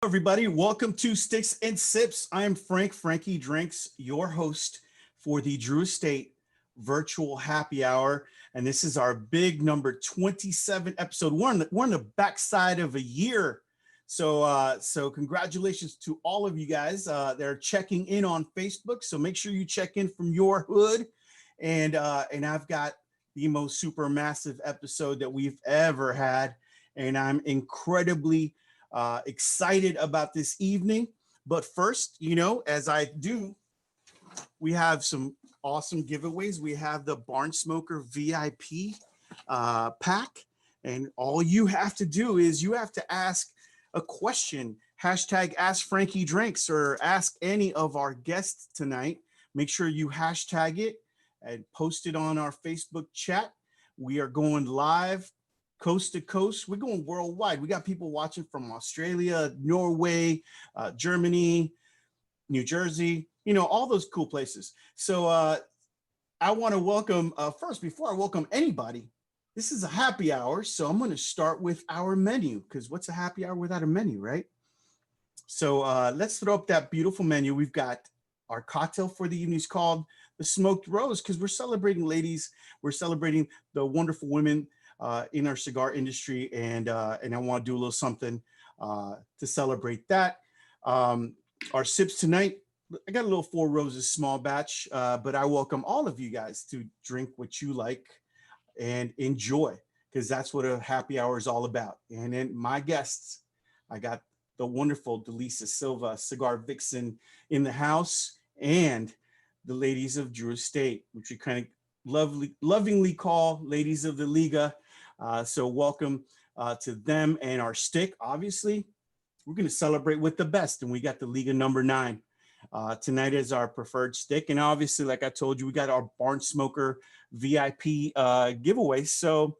Everybody, welcome to Sticks and Sips. I am Frankie Drinks, your host for the Drew Estate Virtual Happy Hour, and this is our big number 27 episode. We're on the backside of a year, so congratulations to all of you guys that are checking in on Facebook. So make sure you check in from your hood, and I've got the most super massive episode that we've ever had, and I'm incredibly excited about this evening. But first, as I do, we have some awesome giveaways. We have the Barn Smoker VIP pack, and all you have to do is you have to ask a question. Hashtag Ask Frankie Drinks, or ask any of our guests tonight. Make sure you hashtag it and post it on our Facebook chat. We are going live coast to coast. We're going worldwide. We got people watching from Australia, Norway, Germany, New Jersey, all those cool places. So I want to welcome, first, before I welcome anybody, this is a happy hour. So I'm going to start with our menu, because what's a happy hour without a menu, right? So let's throw up that beautiful menu. We've got our cocktail for the evening is called the Smoked Rose, because we're celebrating ladies. We're celebrating the wonderful women in our cigar industry, and I want to do a little something to celebrate that. Our sips tonight, I got a little Four Roses small batch, but I welcome all of you guys to drink what you like and enjoy, because that's what a happy hour is all about. And then my guests, I got the wonderful Delicia Silva, Cigar Vixen in the house, and the ladies of Drew Estate, which we kind of lovingly call ladies of the Liga. So welcome to them and our stick. Obviously, we're going to celebrate with the best, and we got the Liga number 9 tonight as our preferred stick. And obviously, like I told you, we got our Barn Smoker VIP giveaway. So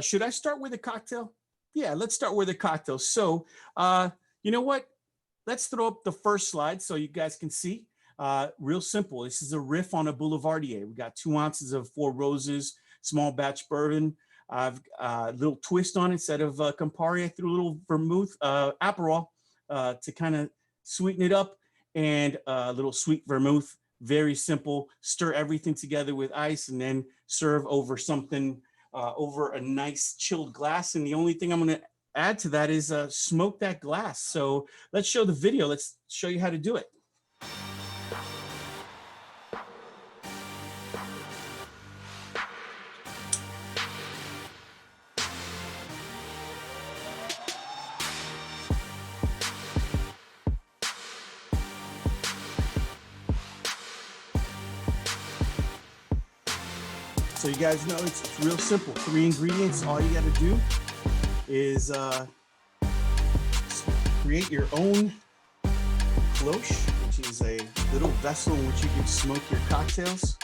should I start with a cocktail? Yeah, let's start with a cocktail. So you know what? Let's throw up the first slide so you guys can see. Real simple. This is a riff on a Boulevardier. We got 2 ounces of Four Roses small batch bourbon. I've a little twist on it. Instead of Campari, I threw a little vermouth, Aperol, to kind of sweeten it up, and a little sweet vermouth. Very simple. Stir everything together with ice, and then serve over something, over a nice chilled glass. And the only thing I'm going to add to that is smoke that glass. So let's show the video. Let's show you how to do it. So you guys know it's real simple. 3 ingredients. All you got to do is create your own cloche, which is a little vessel in which you can smoke your cocktails.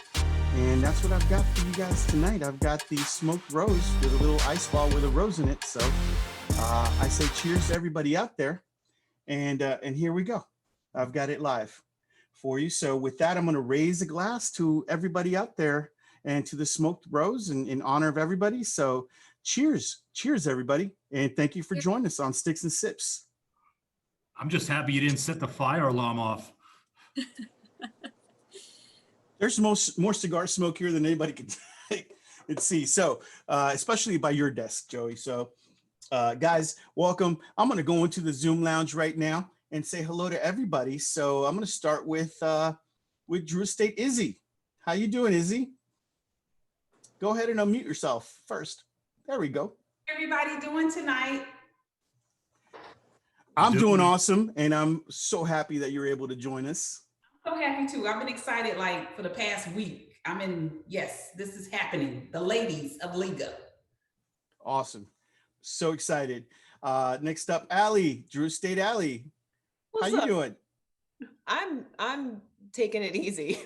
And that's what I've got for you guys tonight. I've got the smoked rose with a little ice ball with a rose in it. So I say cheers to everybody out there. And here we go. I've got it live for you. So with that, I'm going to raise a glass to everybody out there and to the smoked rose in honor of everybody. So cheers, everybody. And thank you for joining us on Sticks and Sips. I'm just happy you didn't set the fire alarm off. There's more cigar smoke here than anybody can see. So especially by your desk, Joey. So guys, welcome. I'm going to go into the Zoom lounge right now and say hello to everybody. So I'm going to start with Drew Estate Izzy. How you doing, Izzy? Go ahead and unmute yourself first. There we go. Everybody doing tonight? I'm doing awesome, and I'm so happy that you're able to join us. I'm so happy too. I've been excited like for the past week. Yes, this is happening. The ladies of Liga. Awesome. So excited. Next up, Allie, Drew Estate Allie. How you doing? I'm taking it easy.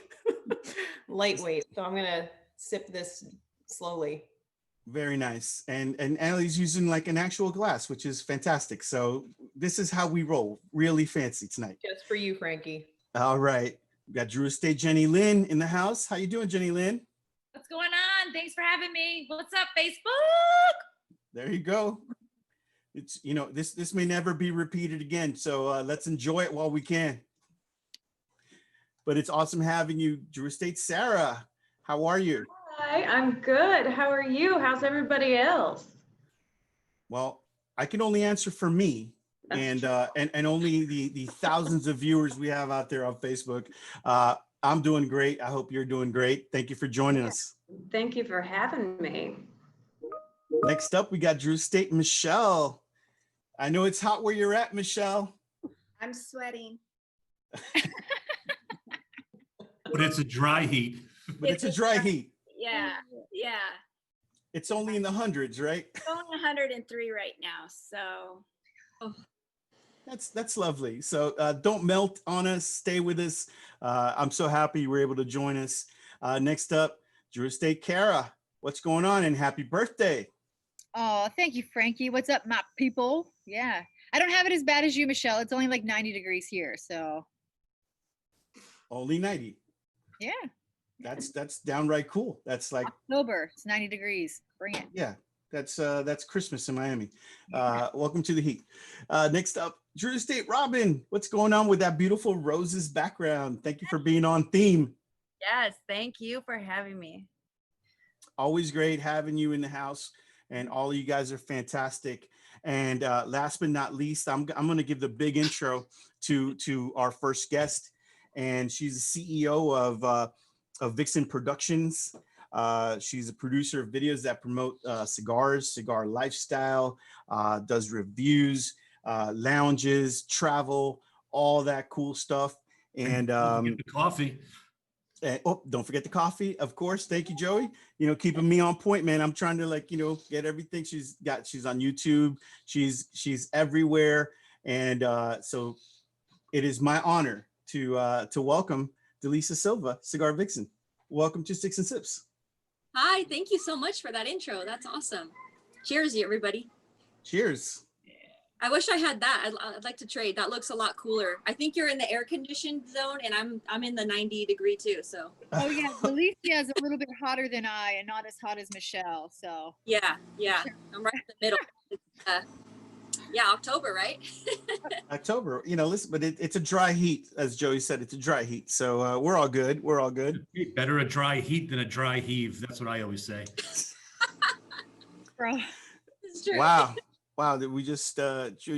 Lightweight. So I'm gonna sip this slowly. Very nice. And Allie's using like an actual glass, which is fantastic. So this is how we roll. Really fancy tonight. Just for you, Frankie. All right. We got Drew Estate Jenny Lynn in the house. How you doing, Jenny Lynn? What's going on? Thanks for having me. What's up, Facebook? There you go. It's, you know, this may never be repeated again. So let's enjoy it while we can. But it's awesome having you, Drew Estate. Sarah, how are you? Hi, I'm good. How are you? How's everybody else? Well, I can only answer for me. That's And only the thousands of viewers we have out there on Facebook. I'm doing great. I hope you're doing great. Thank you for joining us. Thank you for having me. Next up, we got Drew Estate, Michelle. I know it's hot where you're at, Michelle. I'm sweating. But it's a dry heat. But it's a dry heat. Yeah, yeah. It's only in the hundreds, right? It's only 103 right now, so. That's lovely. So don't melt on us. Stay with us. I'm so happy you were able to join us. Next up, Drew Estate, Kara. What's going on? And happy birthday. Oh, thank you, Frankie. What's up, my people? Yeah. I don't have it as bad as you, Michelle. It's only like 90 degrees here. So Only 90. yeah. That's downright cool. That's like, October. It's 90 degrees. Bring it. yeah, that's Christmas in Miami. Welcome to the heat. Next up, Drew Estate, Robin. What's going on with that beautiful roses background? Thank you for being on theme. Yes, thank you for having me. Always great having you in the house, and all of you guys are fantastic. And last but not least, I'm going to give the big intro to our first guest, and she's the CEO of Vixen Productions. She's a producer of videos that promote cigars, cigar lifestyle, does reviews, lounges, travel, all that cool stuff. And Don't forget the coffee. oh, don't forget the coffee, of course. Thank you, Joey. You know, keeping me on point, man. I'm trying to, like, you know, get everything. She's on YouTube. She's everywhere. And so it is my honor to welcome Delicia Silva, Cigar Vixen. Welcome to Sticks and Sips. Hi, thank you so much for that intro. That's awesome. Cheers, everybody. Cheers. I wish I had that. I'd like to trade. That looks a lot cooler. I think you're in the air conditioned zone, and I'm in the 90 degree too. So. Oh yeah. Alicia is a little bit hotter than I and not as hot as Michelle. So Yeah. I'm right in the middle. Yeah, October, right? October, you know, listen, but it's a dry heat, as Joey said. It's a dry heat, so we're all good. We're all good. Better a dry heat than a dry heave. That's what I always say. bro. It's true. Wow, that we just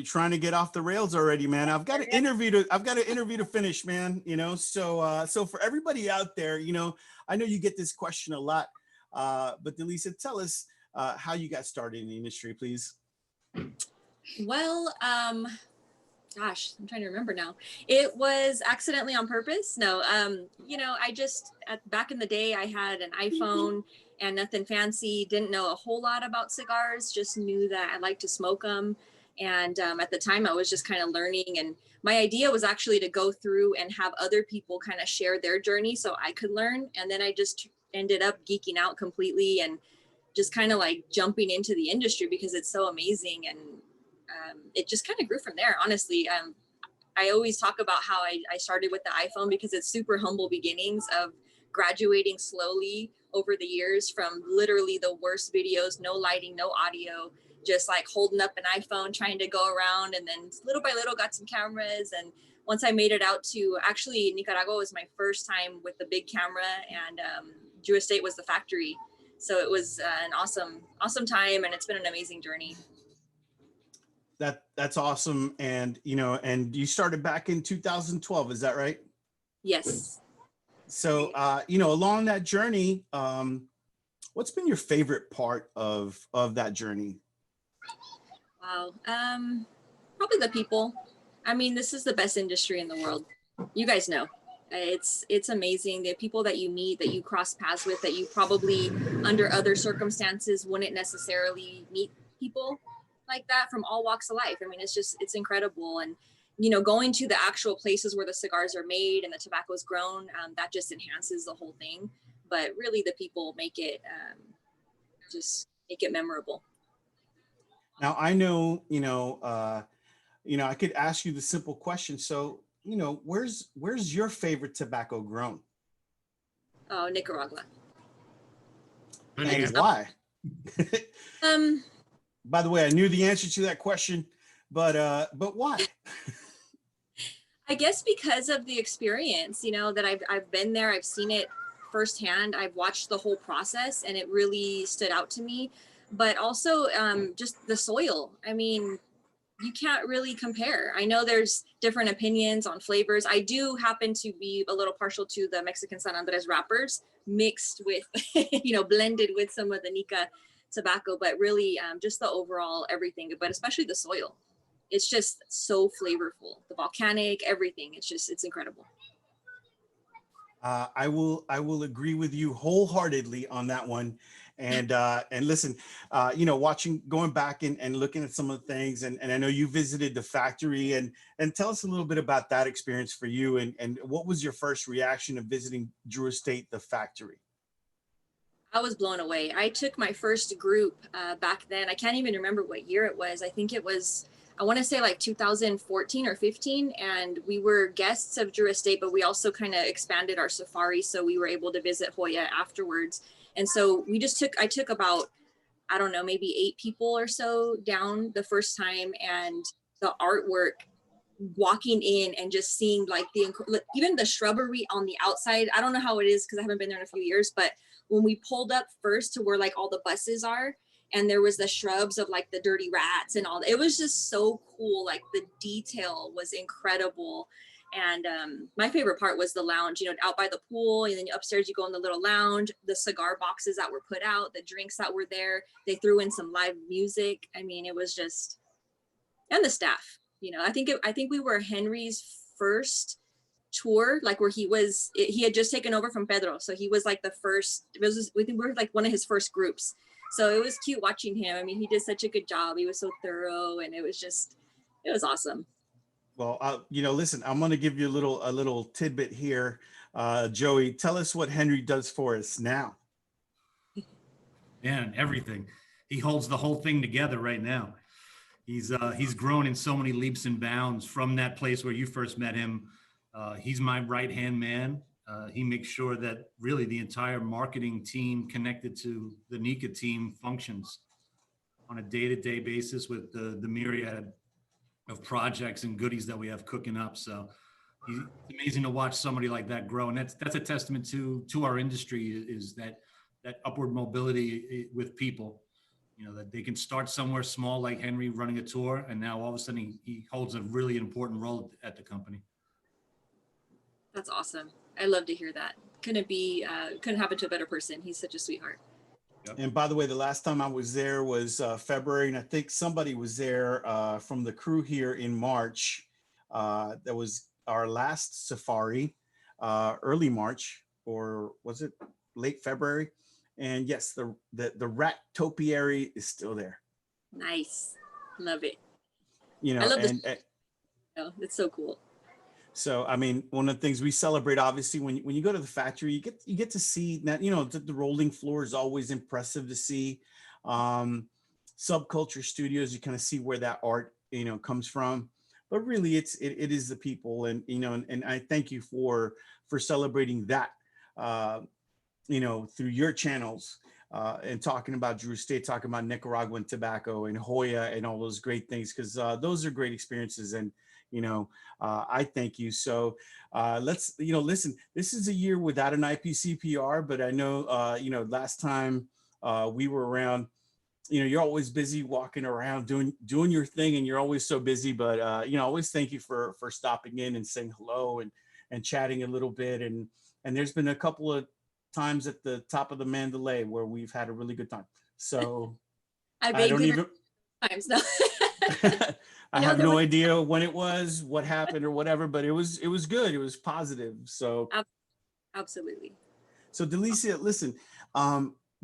trying to get off the rails already, man. I've got an interview to finish, man. You know, so for everybody out there, you know, I know you get this question a lot, but Delicia, tell us how you got started in the industry, please. Well, gosh, I'm trying to remember now. It was accidentally on purpose. No, you know, I just, back in the day, I had an iPhone and nothing fancy, didn't know a whole lot about cigars, just knew that I liked to smoke them. And at the time I was just kind of learning, and my idea was actually to go through and have other people kind of share their journey so I could learn. And then I just ended up geeking out completely and just kind of like jumping into the industry because it's so amazing. And it just kind of grew from there, honestly. I always talk about how I started with the iPhone because it's super humble beginnings of graduating slowly over the years from literally the worst videos, no lighting, no audio, just like holding up an iPhone, trying to go around. And then little by little got some cameras. And once I made it out to, actually Nicaragua was my first time with the big camera, and Drew Estate was the factory. So it was an awesome time, and it's been an amazing journey. That's awesome. And, you know, and you started back in 2012, is that right? Yes. So, you know, along that journey, what's been your favorite part of that journey? Wow. Probably the people. I mean, this is the best industry in the world. You guys know. It's amazing. The people that you meet, that you cross paths with, that you probably under other circumstances wouldn't necessarily meet people like that from all walks of life. I mean, it's incredible. And, you know, going to the actual places where the cigars are made and the tobacco is grown, that just enhances the whole thing. But really the people make it, just make it memorable. Now, I know, I could ask you the simple question. So, you know, where's your favorite tobacco grown? Oh, Nicaragua. And why? By the way, I knew the answer to that question, but why? I guess because of the experience, that I've been there, I've seen it firsthand, I've watched the whole process, and it really stood out to me. But also, just the soil. I mean, you can't really compare. I know there's different opinions on flavors. I do happen to be a little partial to the Mexican San Andres wrappers mixed with, blended with some of the Nika tobacco, but really just the overall everything, but especially the soil. It's just so flavorful. The volcanic, everything. It's incredible. I will agree with you wholeheartedly on that one. And listen, going back and looking at some of the things, and I know you visited the factory, and tell us a little bit about that experience for you, and what was your first reaction of visiting Drew Estate, the factory? I was blown away. I took my first group back then. I can't even remember what year it was. I think it was, I want to say like 2014 or 15. And we were guests of Drew Estate, but we also kind of expanded our safari. So we were able to visit Hoya afterwards. And so I took about, I don't know, maybe 8 people or so down the first time. And the artwork, walking in and just seeing like even the shrubbery on the outside. I don't know how it is because I haven't been there in a few years, but when we pulled up first to where like all the buses are, and there was the shrubs of like the dirty rats and all that, it was just so cool. Like the detail was incredible. And my favorite part was the lounge, out by the pool, and then upstairs you go in the little lounge, the cigar boxes that were put out, the drinks that were there. They threw in some live music. I mean, it was just, and the staff, I think we were Henry's first tour, like where he had just taken over from Pedro. So he was like the first, we think we were like one of his first groups. So it was cute watching him. I mean, he did such a good job. He was so thorough, and it was awesome. Well, listen, I'm going to give you a little tidbit here. Joey, tell us what Henry does for us now. Man, everything. He holds the whole thing together right now. He's grown in so many leaps and bounds from that place where you first met him. He's my right-hand man. He makes sure that really the entire marketing team connected to the Nika team functions on a day-to-day basis with the myriad of projects and goodies that we have cooking up. So it's amazing to watch somebody like that grow. And that's a testament to our industry, is that upward mobility with people. That they can start somewhere small like Henry running a tour, and now all of a sudden he holds a really important role at the company. That's awesome. I love to hear that. Couldn't happen to a better person. He's such a sweetheart. Yep. And by the way, the last time I was there was February, and I think somebody was there from the crew here in March. That was our last safari, early March, or was it late February? And yes, the rat topiary is still there. Nice. Love it. I love this. It's so cool. So, I mean, one of the things we celebrate, obviously, when you go to the factory, you get to see that, the rolling floor is always impressive to see. Subculture studios, you kind of see where that art, comes from. But really, it is the people, and and I thank you for celebrating that, through your channels, and talking about Drew Estate, talking about Nicaraguan tobacco and Hoya and all those great things, because those are great experiences. And I thank you. So let's, listen, this is a year without an IPCPR, but I know, last time we were around, you're always busy walking around doing your thing, and you're always so busy, but always thank you for stopping in and saying hello and chatting a little bit. And there's been a couple of times at the top of the Mandalay where we've had a really good time. So I don't even times now. I have no idea when it was, what happened or whatever, but it was good. It was positive. So absolutely. So Delicia, listen,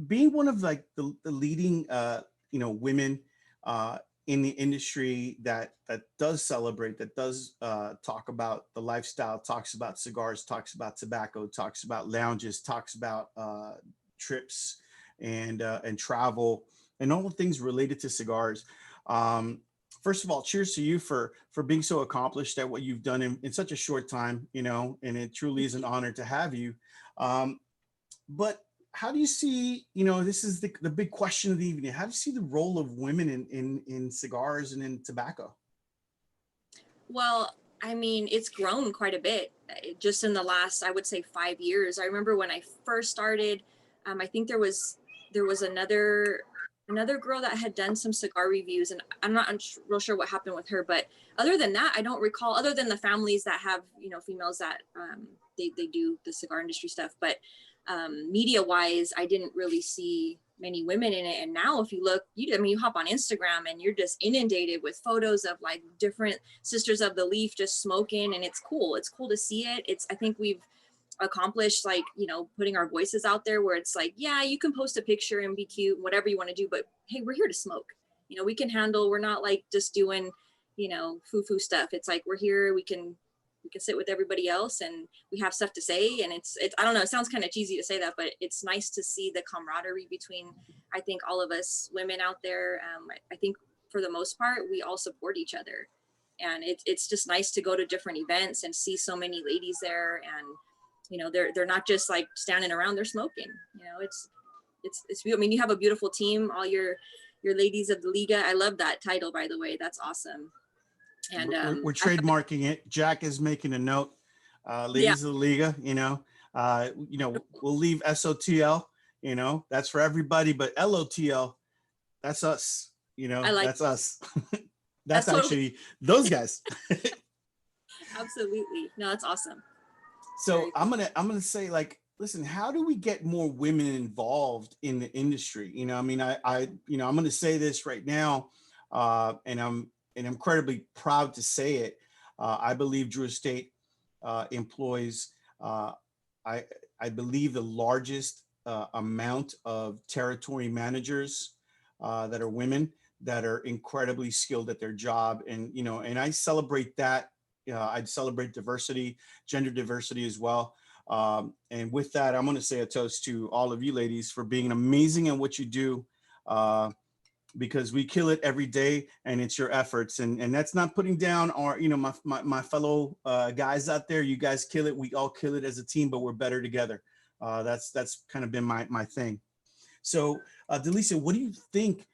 being one of like the leading, women in the industry that does celebrate, that does talk about the lifestyle, talks about cigars, talks about tobacco, talks about lounges, talks about trips and travel and all the things related to cigars. First of all, cheers to you for being so accomplished at what you've done in such a short time, and it truly is an honor to have you. But how do you see, you know, this is the big question of the evening. How do you see the role of women in cigars and in tobacco? Well, I mean, it's grown quite a bit just in the last, I would say, 5 years. I remember when I first started, I think there was another girl that had done some cigar reviews, and I'm not real sure what happened with her. But other than that, I don't recall. Other than the families that have, you know, females that they do the cigar industry stuff, but media wise, I didn't really see many women in it. And now if you look, I mean, you hop on Instagram and you're just inundated with photos of like different Sisters of the Leaf just smoking, and it's cool. It's cool to see it. I think we've accomplished, like, you know, putting our voices out there, where it's like, yeah, you can post a picture and be cute, whatever you want to do, but hey, we're here to smoke. You know, we can handle, we're not like just doing, you know, foo-foo stuff. It's like, we're here, we can sit with everybody else, and we have stuff to say. And it's I don't know, it sounds kind of cheesy to say that, but it's nice to see the camaraderie between, I think, all of us women out there. I think for the most part, we all support each other, and it's just nice to go to different events and see so many ladies there. And you know, they're not just like standing around, they're smoking. You know, it's I mean, you have a beautiful team, all your ladies of the Liga. I love that title, by the way. That's awesome. And We're trademarking it. Jack is making a note. Ladies of the Liga, you know, we'll leave SOTL, you know, that's for everybody, but LOTL, that's us, you know, that's us. That's actually those guys. Absolutely. No, that's awesome. So I'm gonna say, like, listen, how do we get more women involved in the industry? You know, I mean, I'm gonna say this right now, and I'm incredibly proud to say it. I believe Drew Estate employs, I believe, the largest amount of territory managers that are women, that are incredibly skilled at their job, and you know, and I celebrate that. I'd celebrate diversity, gender diversity as well. And with that, I'm going to say a toast to all of you ladies for being amazing in what you do, because we kill it every day, and it's your efforts. And that's not putting down our, you know, my fellow guys out there. You guys kill it. We all kill it as a team, but we're better together. That's kind of been my thing. So, Delicia, what do you think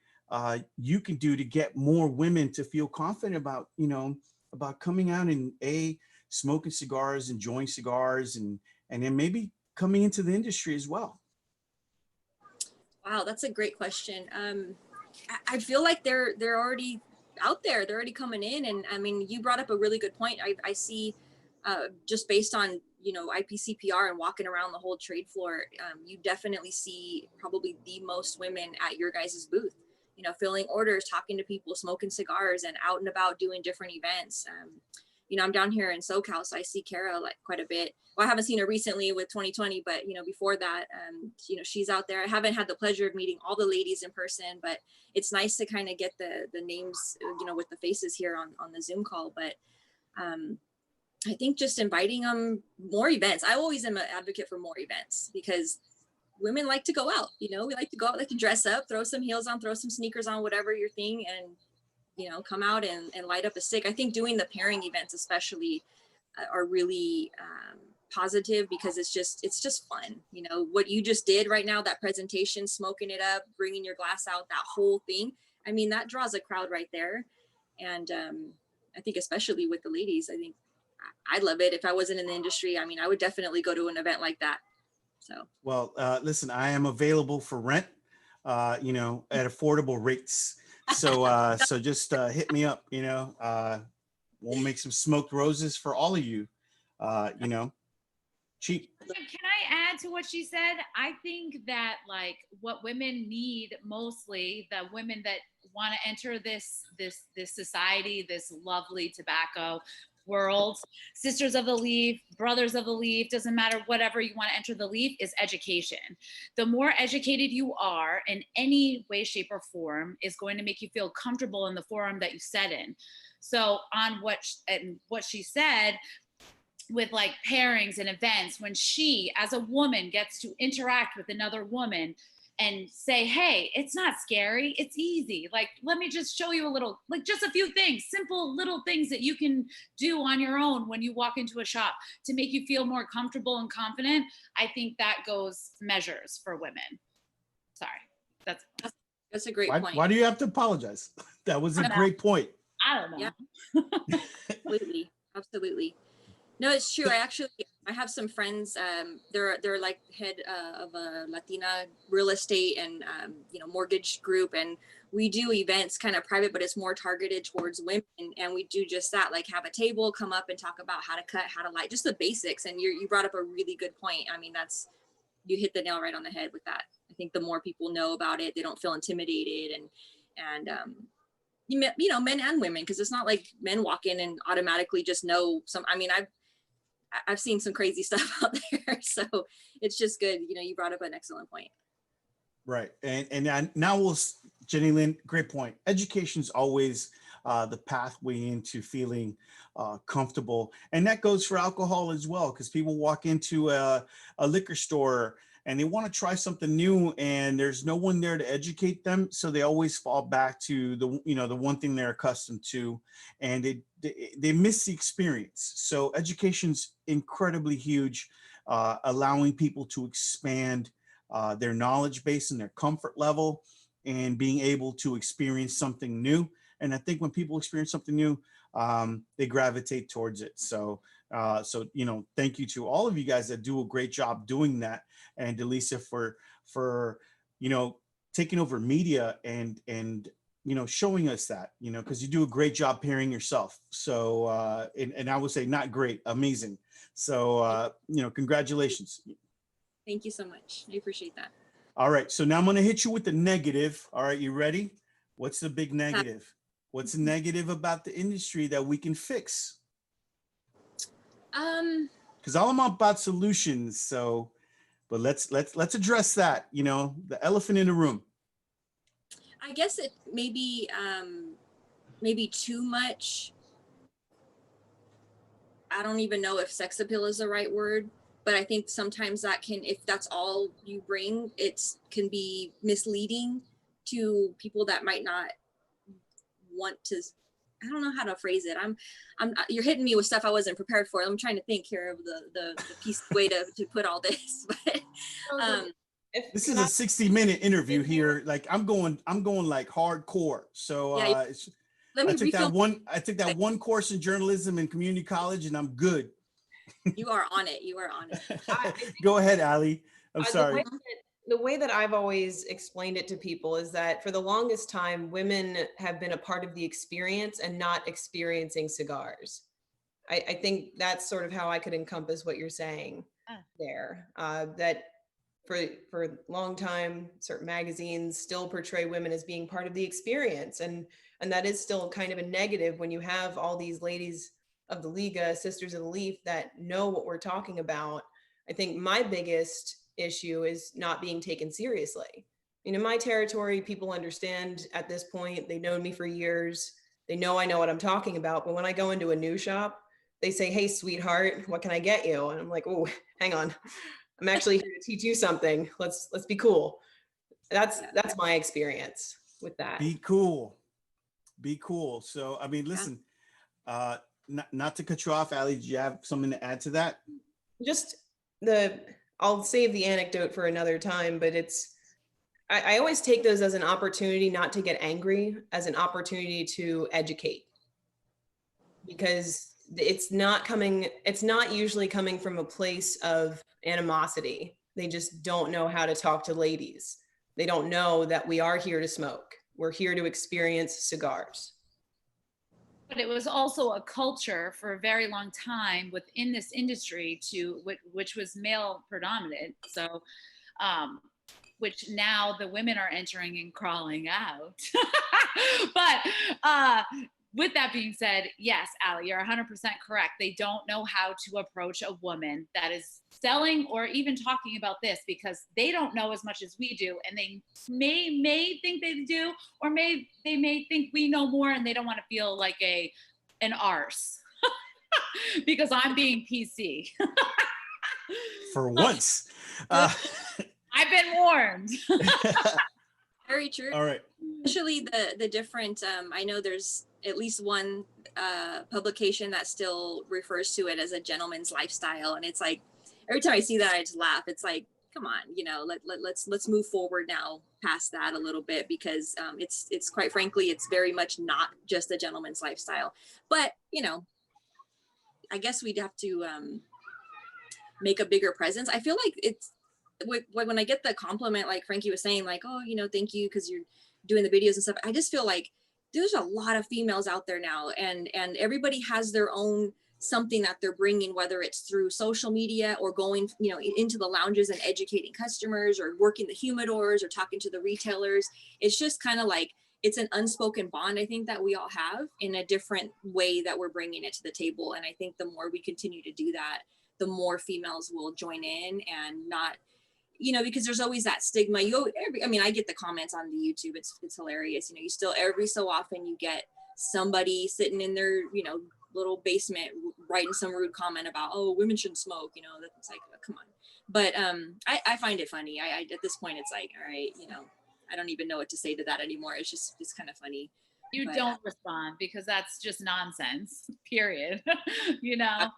you can do to get more women to feel confident about, you know, about coming out and smoking cigars, enjoying cigars, and then maybe coming into the industry as well? Wow, that's a great question. I feel like they're already out there. They're already coming in. And I mean, you brought up a really good point. I see, just based on, you know, IPCPR and walking around the whole trade floor, you definitely see probably the most women at your guys' booth, you know, filling orders, talking to people, smoking cigars, and out and about doing different events. You know, I'm down here in SoCal, so I see Kara like quite a bit. Well, I haven't seen her recently with 2020, but you know, before that, you know, she's out there. I haven't had the pleasure of meeting all the ladies in person, but it's nice to kind of get the names, you know, with the faces here on the Zoom call. But I think just inviting them more events. I always am an advocate for more events, because women like to go out, you know, we like to go out, like to dress up, throw some heels on, throw some sneakers on, whatever your thing, and, you know, come out and light up a stick. I think doing the pairing events especially are really positive, because it's just fun. You know, what you just did right now, that presentation, smoking it up, bringing your glass out, that whole thing. I mean, that draws a crowd right there. And I think especially with the ladies, I think I'd love it if I wasn't in the industry. I mean, I would definitely go to an event like that. So, well, listen, I am available for rent, you know, at affordable rates. So, so just hit me up, you know, we'll make some smoked roses for all of you, you know, cheap. Can I add to what she said? I think that like what women need mostly, the women that want to enter this society, this lovely tobacco world, Sisters of the Leaf, Brothers of the Leaf, doesn't matter, whatever you want to enter the Leaf, is education. The more educated you are in any way, shape, or form is going to make you feel comfortable in the forum that you set in. So on what she said, with like pairings and events, when she as a woman gets to interact with another woman, and say, hey, it's not scary, it's easy. Like, let me just show you a little, like just a few things, simple little things that you can do on your own when you walk into a shop to make you feel more comfortable and confident. I think that goes measures for women. Sorry, That's a great Why, point. why do you have to apologize? That was a great point. I don't know. Yeah. Absolutely. Absolutely. No, it's true. I have some friends, they're like head of a Latina real estate and, mortgage group. And we do events kind of private, but it's more targeted towards women. And we do just that, like have a table, come up and talk about how to cut, how to light, just the basics. And you brought up a really good point. I mean, you hit the nail right on the head with that. I think the more people know about it, they don't feel intimidated and men and women, because it's not like men walk in and automatically just know I've seen some crazy stuff out there. So it's just good. You brought up an excellent point. Right. And now Jenny Lynn, great point. Education is always the pathway into feeling comfortable. And that goes for alcohol as well, because people walk into a liquor store and they want to try something new and there's no one there to educate them. So they always fall back to the one thing they're accustomed to, and they miss the experience. So education's incredibly huge, allowing people to expand their knowledge base and their comfort level and being able to experience something new. And I think when people experience something new, they gravitate towards it. So thank you to all of you guys that do a great job doing that. And Delicia for taking over media and showing us that, because you do a great job pairing yourself. So and I would say not great, amazing. So congratulations. Thank you so much. I appreciate that. All right. So now I'm going to hit you with the negative. All right. You ready? What's the big negative? What's the negative about the industry that we can fix? Because I'm about solutions. So, but let's address that, the elephant in the room. I guess it maybe too much. I don't even know if sex appeal is the right word, but I think sometimes that if that's all you bring, can be misleading to people that might not want to. I don't know how to phrase it. You're hitting me with stuff I wasn't prepared for. I'm trying to think here of the piece way to put all this. But this is a 60-minute interview here. Like I'm going like hardcore. So yeah, I took that one course in journalism in community college, and I'm good. You are on it. You are on it. Go ahead, Ali. I'm sorry. The way that I've always explained it to people is that for the longest time, women have been a part of the experience and not experiencing cigars. I think that's sort of how I could encompass what you're saying there. That for a long time, certain magazines still portray women as being part of the experience. And that is still kind of a negative when you have all these ladies of the Liga, Sisters of the Leaf, that know what we're talking about. I think my biggest issue is not being taken seriously. In my territory, people understand at this point, they've known me for years. They know I know what I'm talking about. But when I go into a new shop, they say, hey, sweetheart, what can I get you? And I'm like, oh, hang on. I'm actually here to teach you something. Let's be cool. That's my experience with that. Be cool. So, I mean, listen, not to cut you off, Ali, do you have something to add to that? Just I'll save the anecdote for another time, but I always take those as an opportunity not to get angry, as an opportunity to educate, because it's not usually coming from a place of animosity. They just don't know how to talk to ladies. They don't know that we are here to smoke. We're here to experience cigars. But it was also a culture for a very long time within this industry which was male predominant. So, which now the women are entering and crawling out. But with that being said, yes, Ali, you're 100% correct. They don't know how to approach a woman that is selling or even talking about this, because they don't know as much as we do, and they may think they do, or they may think we know more, and they don't want to feel like an arse because I'm being PC. For once. I I've been warned. Very true. All right. Especially the different, I know there's at least one publication that still refers to it as a gentleman's lifestyle. And it's like, every time I see that, I just laugh. It's like, come on, let's move forward now past that a little bit, because it's quite frankly, it's very much not just a gentleman's lifestyle. But, I guess we'd have to make a bigger presence. I feel like it's, when I get the compliment, like Frankie was saying, like, oh, thank you because you're doing the videos and stuff. I just feel like there's a lot of females out there now, and everybody has their own something that they're bringing, whether it's through social media or going, into the lounges and educating customers, or working the humidors, or talking to the retailers. It's just kind of like, it's an unspoken bond, I think, that we all have in a different way that we're bringing it to the table. And I think the more we continue to do that, the more females will join in, and not, because there's always that stigma. I get the comments on the YouTube. It's hilarious. You still, every so often you get somebody sitting in their, little basement writing some rude comment about, oh, women shouldn't smoke. That's like, come on. But I find it funny. I at this point, it's like, all right, I don't even know what to say to that anymore. It's kind of funny. You don't respond, because that's just nonsense, period. Yeah.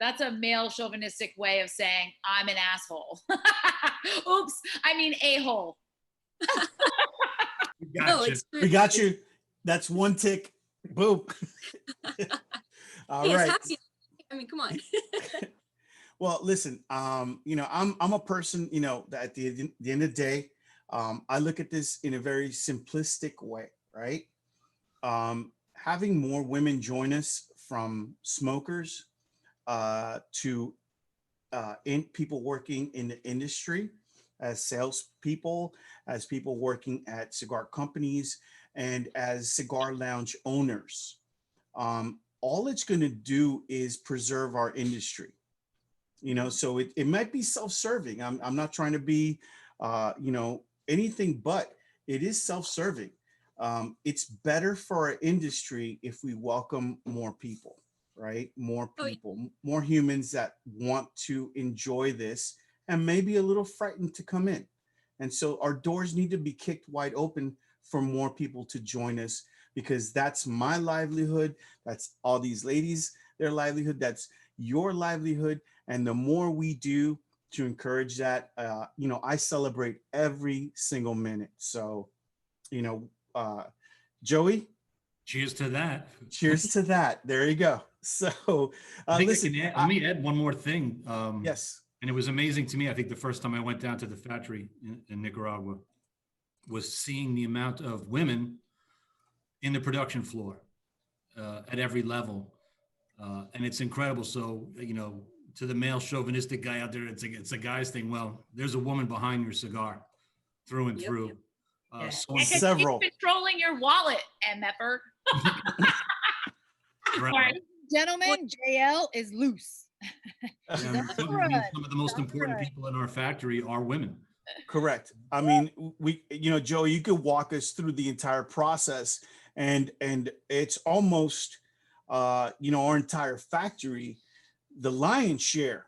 That's a male chauvinistic way of saying I'm an asshole. Oops, I mean a-hole. We got you. That's one tick. Boom. All right. I mean, come on. Well, listen, I'm a person, that at the end of the day, I look at this in a very simplistic way, right? Having more women join us, from smokers to people working in the industry as salespeople, as people working at cigar companies, and as cigar lounge owners. All it's going to do is preserve our industry. So it might be self-serving. I'm not trying to be, anything but. It is self-serving. It's better for our industry if we welcome more people, right? More people, more humans that want to enjoy this and maybe a little frightened to come in. And so our doors need to be kicked wide open for more people to join us, because that's my livelihood. That's all these ladies, their livelihood. That's your livelihood. And the more we do to encourage that, I celebrate every single minute. So, Joey, cheers to that. Cheers to that. There you go. So listen, let me add one more thing. Yes. And it was amazing to me. I think the first time I went down to the factory in Nicaragua was seeing the amount of women in the production floor at every level. And it's incredible. So, to the male chauvinistic guy out there, it's a guy's thing. Well, there's a woman behind your cigar through and through. Several. Keep controlling your wallet, MFer. Right. Gentlemen, JL is loose. Some of the most important people in our factory are women. Correct. I mean, Joe, you could walk us through the entire process, and it's almost, our entire factory, the lion's share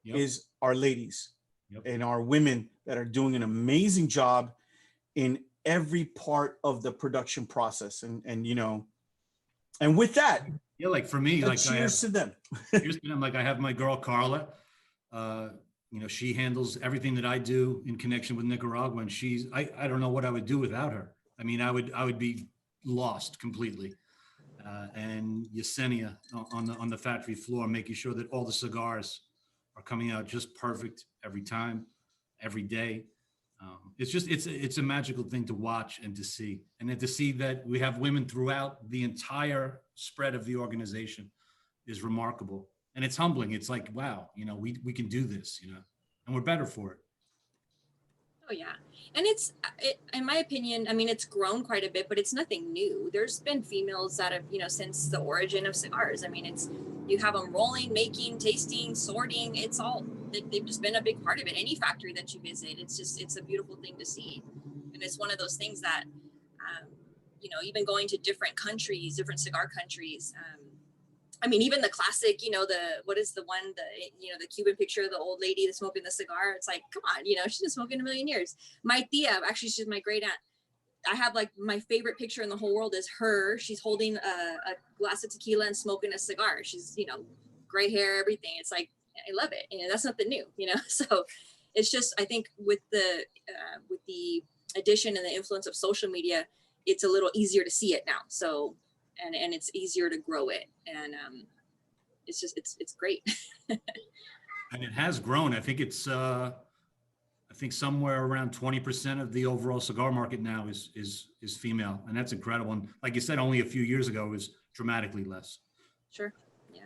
is our ladies and our women that are doing an amazing job in every part of the production process. And with that, like for me, like cheers to them. Cheers to them. Like I have my girl Carla. She handles everything that I do in connection with Nicaragua, and I don't know what I would do without her. I mean, I would be lost completely. And Yesenia on the factory floor, making sure that all the cigars are coming out just perfect every time, every day. It's a magical thing to watch and to see, and then to see that we have women throughout the entire spread of the organization is remarkable, and it's humbling. It's like, wow, we can do this, and we're better for it. Oh yeah, and in my opinion, I mean, it's grown quite a bit, but it's nothing new. There's been females that have, since the origin of cigars. I mean, you have them rolling, making, tasting, sorting. It's all, they've just been a big part of it. Any factory that you visit, it's a beautiful thing to see. And it's one of those things that, even going to different countries, different cigar countries, I mean, even the classic, what is the one, the Cuban picture of the old lady that's smoking the cigar. It's like, come on, she's been smoking a million years. My tia, actually, she's my great aunt. I have like my favorite picture in the whole world is her. She's holding a glass of tequila and smoking a cigar. She's, gray hair, everything. It's like, I love it. That's nothing new, So it's just, I think with the addition and the influence of social media, it's a little easier to see it now. So, and it's easier to grow it. And it's just, it's great. And it has grown. I think it's, somewhere around 20% of the overall cigar market now is female. And that's incredible. And like you said, only a few years ago, it was dramatically less. Sure. Yeah.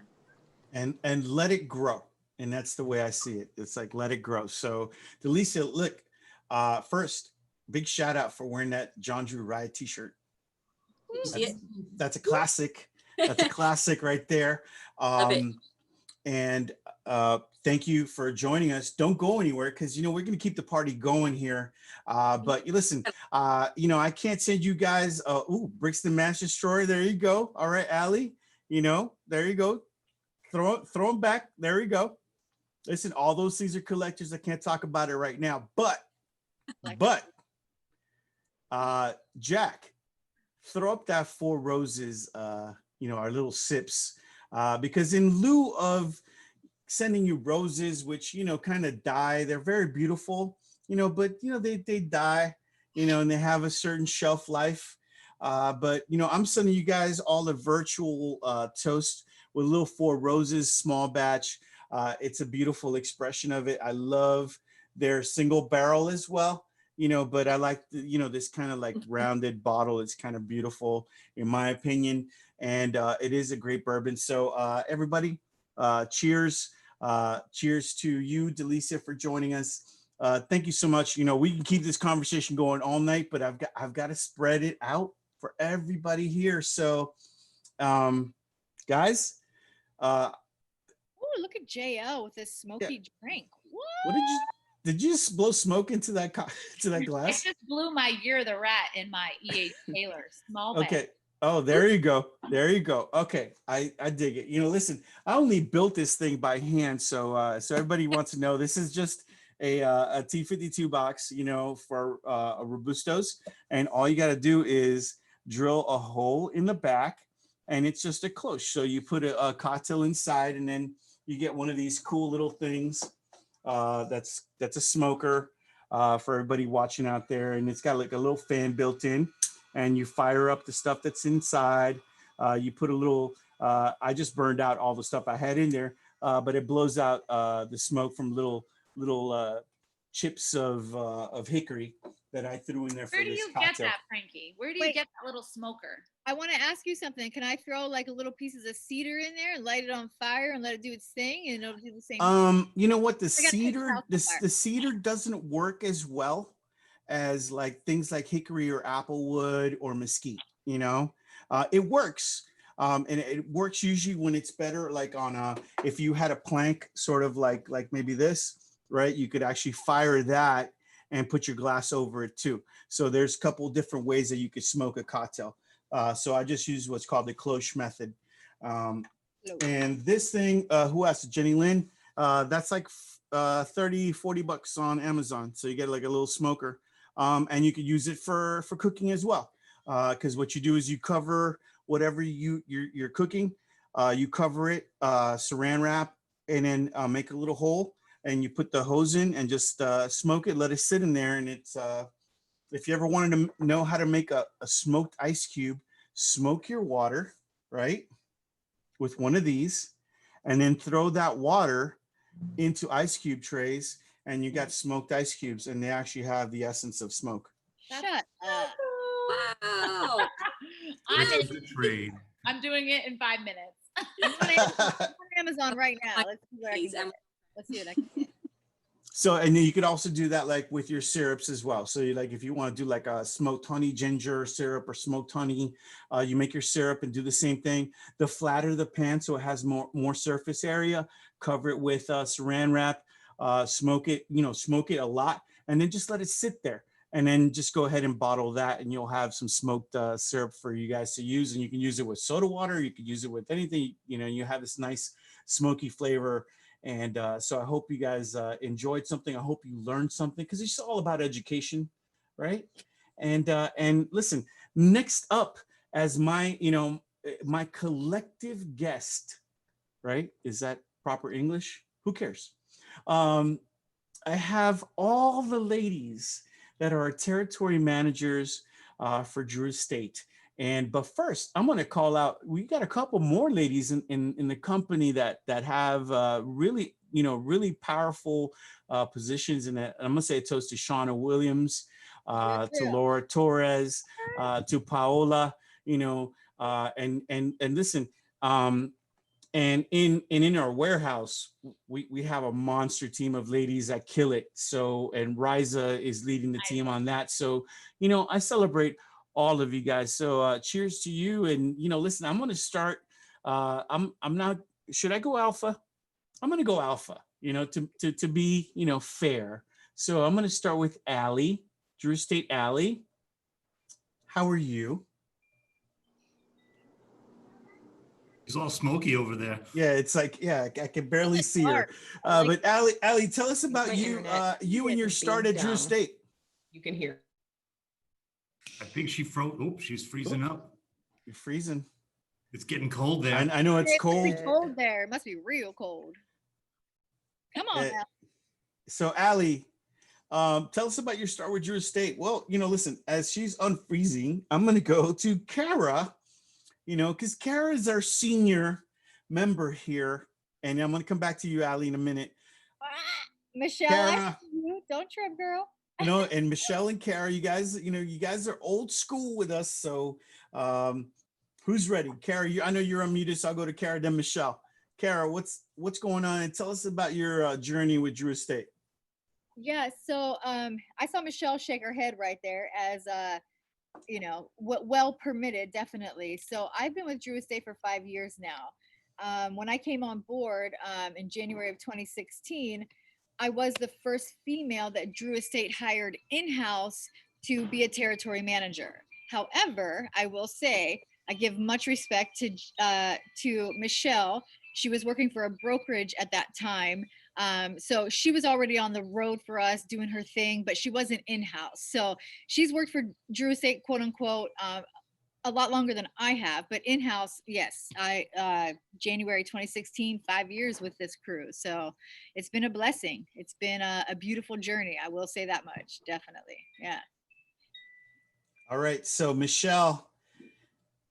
And let it grow. And that's the way I see it. It's like, let it grow. So Delicia, look, first, big shout out for wearing that John Drew Riot t-shirt. That's a classic. That's a classic right there. Love it. And thank you for joining us. Don't go anywhere because, we're going to keep the party going here. But you listen, I can't send you guys. Brixton Mass Destroyer. There you go. All right, Allie, there you go. Throw them back. There you go. Listen, all those things are collectors. I can't talk about it right now, but Jack, throw up that Four Roses, our little sips, because in lieu of sending you roses, which, kind of die, they're very beautiful, but, they die, and they have a certain shelf life. But, I'm sending you guys all a virtual toast with little Four Roses, small batch. It's a beautiful expression of it. I love their single barrel as well. But I like, this kind of like rounded bottle. It's kind of beautiful in my opinion. And it is a great bourbon. So everybody, cheers. Cheers to you, Delicia, for joining us. Thank you so much. We can keep this conversation going all night, but I've got to spread it out for everybody here. So guys. Oh, look at JL with this smoky drink. What did you just blow smoke into that glass? I just blew my Year the Rat in my E.H. Taylor small bag. Okay. Oh, there you go. There you go. Okay. I dig it. Listen, I only built this thing by hand. So everybody wants to know, this is just a T52 box, for a Robustos. And all you got to do is drill a hole in the back and it's just a cloche. So you put a cocktail inside and then you get one of these cool little things. That's a smoker for everybody watching out there. And it's got like a little fan built in. And you fire up the stuff that's inside. You put a little, I just burned out all the stuff I had in there, but it blows out the smoke from little chips of hickory that I threw in there for this cocktail. Where do you get that, Frankie? Where do you get that little smoker? I want to ask you something. Can I throw like a little pieces of cedar in there and light it on fire and let it do its thing and it'll do the same? You know what? The cedar doesn't work as well as like things like hickory or applewood or mesquite. It works. And it works usually when it's better, like on if you had a plank sort of like maybe this, right? You could actually fire that and put your glass over it too. So there's a couple different ways that you could smoke a cocktail. So I just use what's called the cloche method. And this thing, who asked? Jenny Lynn, that's like $30-$40 on Amazon. So you get like a little smoker. And you could use it for cooking as well. Because what you do is you cover whatever you're cooking, you cover it, saran wrap, and then make a little hole, and you put the hose in and just smoke it, let it sit in there. And it's, if you ever wanted to know how to make a smoked ice cube, smoke your water, right, with one of these, and then throw that water into ice cube trays, and you got smoked ice cubes, and they actually have the essence of smoke. Shut up. Wow. I'm doing it in 5 minutes. I'm on Amazon right now. Let's see what I can get. So, and then you could also do that like with your syrups as well. So you like, if you want to do like a smoked honey ginger syrup or smoked honey, you make your syrup and do the same thing. The flatter the pan so it has more surface area, cover it with saran wrap, smoke it a lot, and then just let it sit there. and then just go ahead and bottle that, and you'll have some smoked syrup for you guys to use. And you can use it with soda water. You can use it with anything. You know, you have this nice smoky flavor. And so I hope you guys enjoyed something. I hope you learned something, because it's all about education, right? And listen, next up as my, my collective guest, right? Is that proper English? Who cares? I have all the ladies that are territory managers for Drew Estate. But first, I'm going to call out. We got a couple more ladies in the company that have really, really powerful positions. And I'm going to say a toast to Shauna Williams, to Laura Torres, to Paola. And listen. And in our warehouse, we have a monster team of ladies that kill it. So, and Riza is leading the team on that. So, I celebrate all of you guys. So cheers to you. And, listen, I'm going to start. I'm not, should I go alpha? I'm going to go alpha, to be, fair. So I'm going to start with Allie, Drew Estate Allie. How are you? He's all smoky over there. Yeah, it's like, I can barely see her. But Allie, tell us about you, you and your start at Drew Estate. You can hear. I think she froze. Oh, she's freezing up. You're freezing. It's getting cold there. I know it's cold. It's cold there. It must be real cold. Come on now. So Allie, tell us about your start with Drew Estate. Well, listen, as she's unfreezing, I'm going to go to Kara. Because Kara is our senior member here. And I'm going to come back to you, Allie, in a minute. Michelle, Kara, don't trip, girl. And Michelle and Kara, you guys are old school with us. So who's ready? Kara, I know you're unmuted, so I'll go to Kara, then Michelle. Kara, what's going on? And tell us about your journey with Drew Estate. Yeah, so I saw Michelle shake her head right there as well permitted, definitely. So I've been with Drew Estate for 5 years now. When I came on board in January of 2016, I was the first female that Drew Estate hired in-house to be a territory manager. However, I will say I give much respect to Michelle. She was working for a brokerage at that time. So she was already on the road for us doing her thing, but she wasn't in-house. So she's worked for Drew Estate, quote unquote, a lot longer than I have, but in-house, yes, January 2016, 5 years with this crew. So it's been a blessing. It's been a beautiful journey. I will say that much, definitely. Yeah. All right. So Michelle,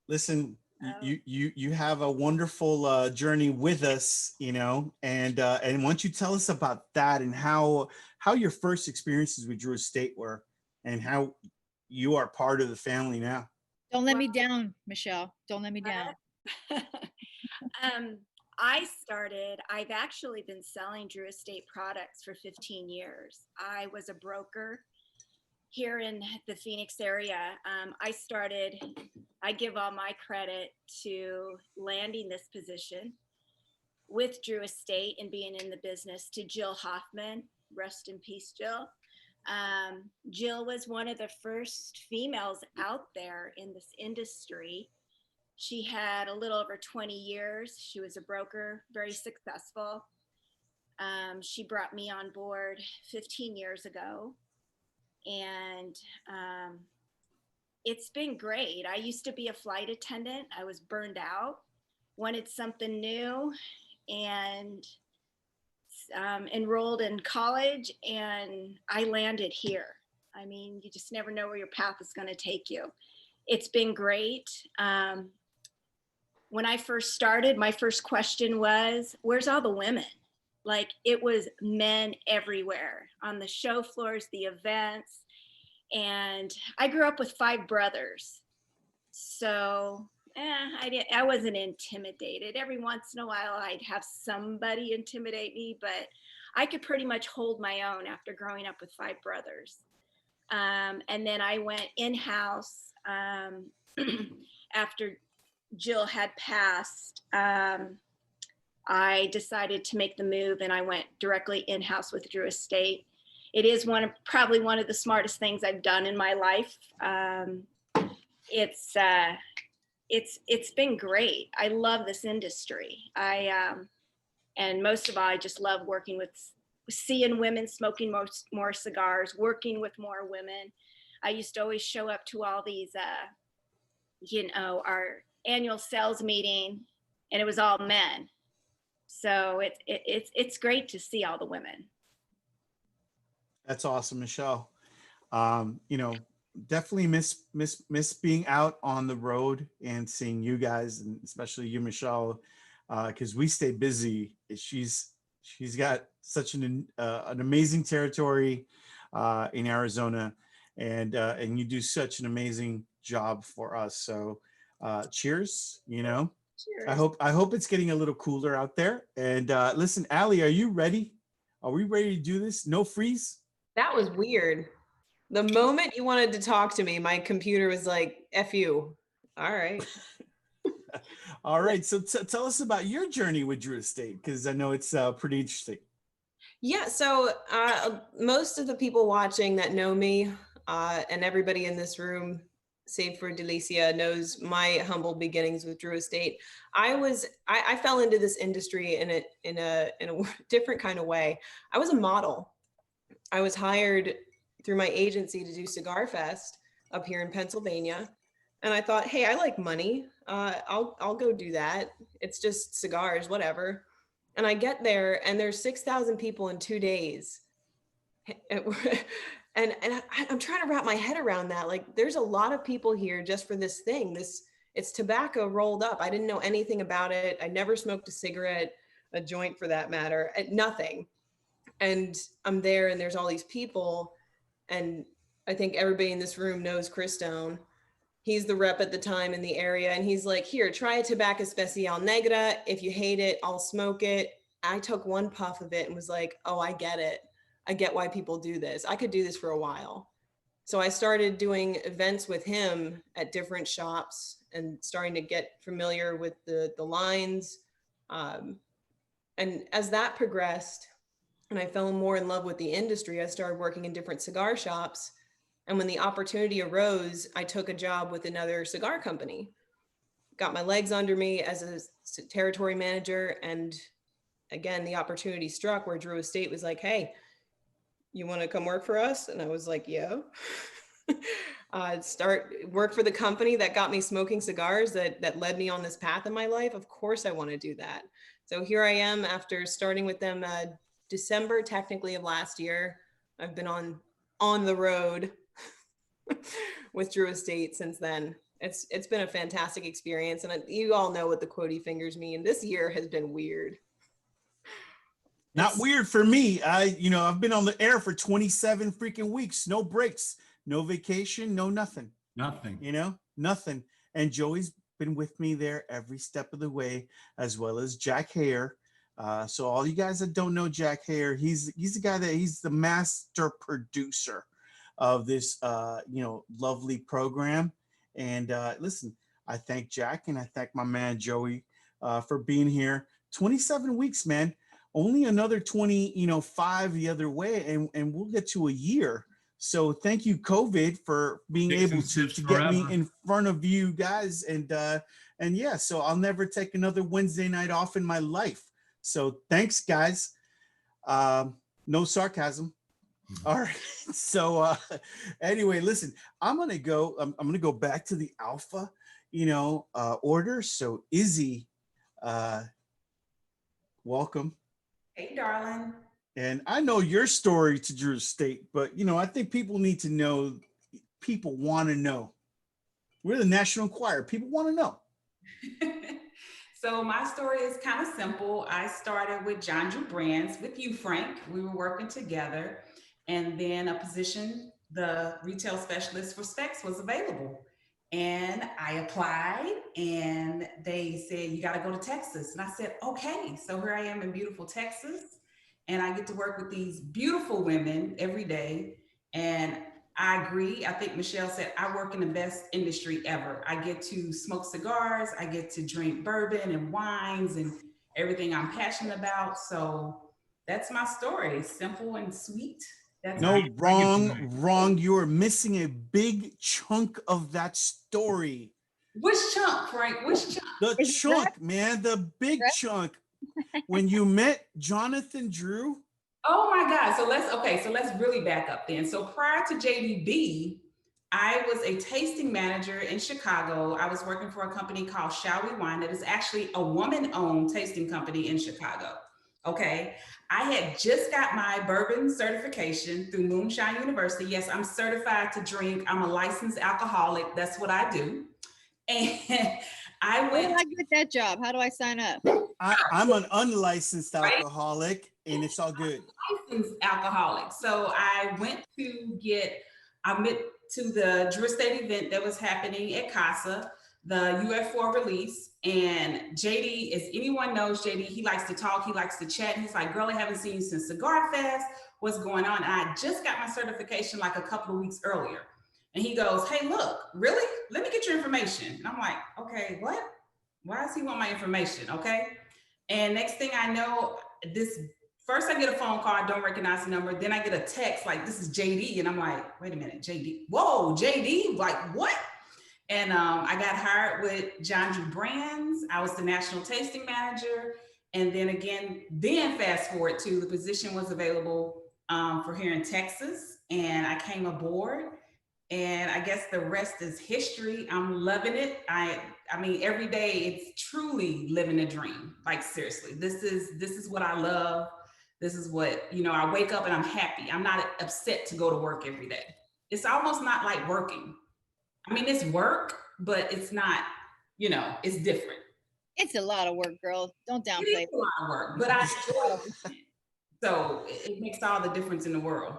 listen, you have a wonderful journey with us, and why don't you tell us about that and how your first experiences with Drew Estate were and how you are part of the family now. Don't let me down, Michelle. Don't let me down. I've actually been selling Drew Estate products for 15 years. I was a broker here in the Phoenix area. I give all my credit to landing this position with Drew Estate and being in the business to Jill Hoffman. Rest in peace, Jill. Jill was one of the first females out there in this industry. She had a little over 20 years. She was a broker, very successful. She brought me on board 15 years ago. And it's been great. I used to be a flight attendant. I was burned out, wanted something new, and enrolled in college, and I landed here. I mean, you just never know where your path is going to take you. It's been great. When I first started, my first question was, where's all the women? Like, it was men everywhere on the show floors, the events. And I grew up with 5 brothers. So I wasn't intimidated. Every once in a while, I'd have somebody intimidate me, but I could pretty much hold my own after growing up with 5 brothers. And then I went in-house after Jill had passed. I decided to make the move, and I went directly in-house with Drew Estate. it is probably one of the smartest things I've done in my life. It's been great. I love this industry. And most of all, I just love working with, seeing women smoking more cigars, working with more women. I used to always show up to all these, our annual sales meeting, and it was all men. So it's great to see all the women. That's awesome, Michelle. Definitely miss being out on the road and seeing you guys, and especially you, Michelle, because we stay busy. She's got such an amazing territory in Arizona, and you do such an amazing job for us. So cheers. Cheers. I hope it's getting a little cooler out there. And listen, Allie, are you ready? Are we ready to do this? No freeze? That was weird. The moment you wanted to talk to me, my computer was like, F you. All right. All right. So tell us about your journey with Drew Estate, because I know it's pretty interesting. Yeah. So most of the people watching that know me and everybody in this room, save for Delicia, knows my humble beginnings with Drew Estate. I fell into this industry in a different kind of way. I was a model. I was hired through my agency to do Cigar Fest up here in Pennsylvania. And I thought, hey, I like money. I'll go do that. It's just cigars, whatever. And I get there and there's 6,000 people in 2 days. And I'm trying to wrap my head around that. Like, there's a lot of people here just for this thing. It's tobacco rolled up. I didn't know anything about it. I never smoked a cigarette, a joint for that matter, nothing. And I'm there and there's all these people. And I think everybody in this room knows Chris Stone. He's the rep at the time in the area. And he's like, here, try a Tobacco Especial Negra. If you hate it, I'll smoke it. I took one puff of it and was like, oh, I get it. I get why people do this. I could do this for a while. So I started doing events with him at different shops and starting to get familiar with the lines. And as that progressed, and I fell more in love with the industry, I started working in different cigar shops. And when the opportunity arose, I took a job with another cigar company, got my legs under me as a territory manager. And again, the opportunity struck where Drew Estate was like, hey, you want to come work for us? And I was like, yeah. Work for the company that got me smoking cigars, that led me on this path in my life. Of course I want to do that. So here I am after starting with them December technically of last year. I've been on the road with Drew Estate since then. It's been a fantastic experience, and you all know what the quotey fingers mean. This year has been weird. Not weird for me. I've been on the air for 27 freaking weeks, no breaks, no vacation, no nothing. Nothing. Nothing. And Joey's been with me there every step of the way, as well as Jack Hare. So all you guys that don't know Jack Hare, he's the guy he's the master producer of this lovely program. And listen, I thank Jack and I thank my man Joey for being here. 27 weeks, man. Only another 25 the other way, and we'll get to a year. So thank you, COVID, for being able to get me in front of you guys. And yeah, so I'll never take another Wednesday night off in my life. So thanks, guys. No sarcasm. All right. So anyway, listen, I'm gonna go back to the alpha, order. So Izzy, welcome. Hey, darling. And I know your story to Drew Estate, but I think people need to know. People want to know. We're the National Enquirer. People want to know. So my story is kind of simple. I started with John Drew Brands with you, Frank. We were working together, and then a position, the retail specialist for Specs, was available. And I applied, and they said, you got to go to Texas. And I said, okay. So here I am in beautiful Texas, and I get to work with these beautiful women every day. And I agree. I think Michelle said, I work in the best industry ever. I get to smoke cigars. I get to drink bourbon and wines and everything I'm passionate about. So that's my story. Simple and sweet. That's No, right. wrong. You are missing a big chunk of that story. Which chunk, Frank? Which chunk? The Is it chunk, man, the big Right? chunk. When you met Jonathan Drew, Oh my God. So let's really back up then. So prior to JDB, I was a tasting manager in Chicago. I was working for a company called Shall We Wine that is actually a woman-owned tasting company in Chicago. Okay. I had just got my bourbon certification through Moonshine University. Yes, I'm certified to drink. I'm a licensed alcoholic. That's what I do. And I How do went I get that job? How do I sign up? I'm an unlicensed Right? alcoholic, and it's all good. licensed alcoholic. So I went to the Drew Estate event that was happening at CASA, the UF4 release. And JD, as anyone knows, JD, he likes to talk, he likes to chat. He's like, girl, I haven't seen you since Cigar Fest. What's going on? And I just got my certification like a couple of weeks earlier. And he goes, hey, look, really? Let me get your information. And I'm like, okay, what? Why does he want my information? Okay. And next thing I know, first I get a phone call, I don't recognize the number. Then I get a text like, this is JD. And I'm like, wait a minute, JD. Whoa, JD, like what? And I got hired with John Drew Brands. I was the national tasting manager. And then fast forward to the position was available for here in Texas. And I came aboard. And I guess the rest is history. I'm loving it. I mean, every day it's truly living a dream. Like seriously, this is what I love. This is what, I wake up and I'm happy. I'm not upset to go to work every day. It's almost not like working. I mean, it's work, but it's not, it's different. It's a lot of work, girl. Don't It downplay is a lot of work, but I enjoy it. So it makes all the difference in the world.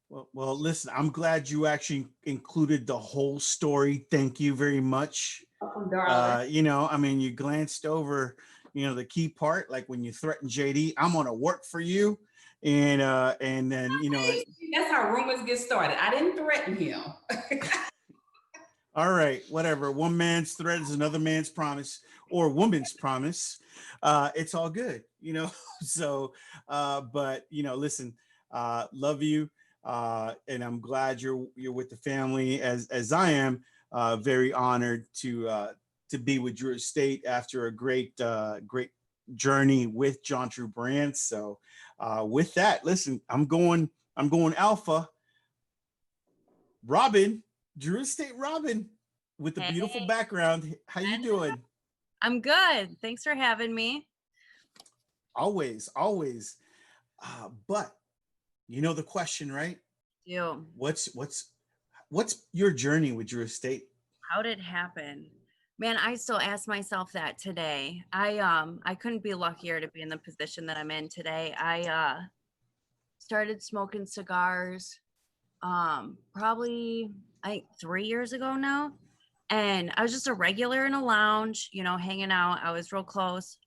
Well, listen, I'm glad you actually included the whole story. Thank you very much. Welcome, darling. I mean, you glanced over, the key part, like when you threatened JD, I'm gonna work for you. And then, that's how rumors get started. I didn't threaten him. all right, whatever. One man's threat is another man's promise, or woman's promise. It's all good, So, but listen, love you. And I'm glad you're with the family as I am. Very honored to be with Drew Estate after a great journey with John Drew Brands. So with that, listen, I'm going alpha. Robin, Drew Estate Robin, with the beautiful background. How you doing? I'm good. Thanks for having me. Always. But the question, right? You. What's your journey with Drew Estate? How did it happen? Man, I still ask myself that today. I couldn't be luckier to be in the position that I'm in today. I started smoking cigars probably I think 3 years ago now. And I was just a regular in a lounge, hanging out. I was real close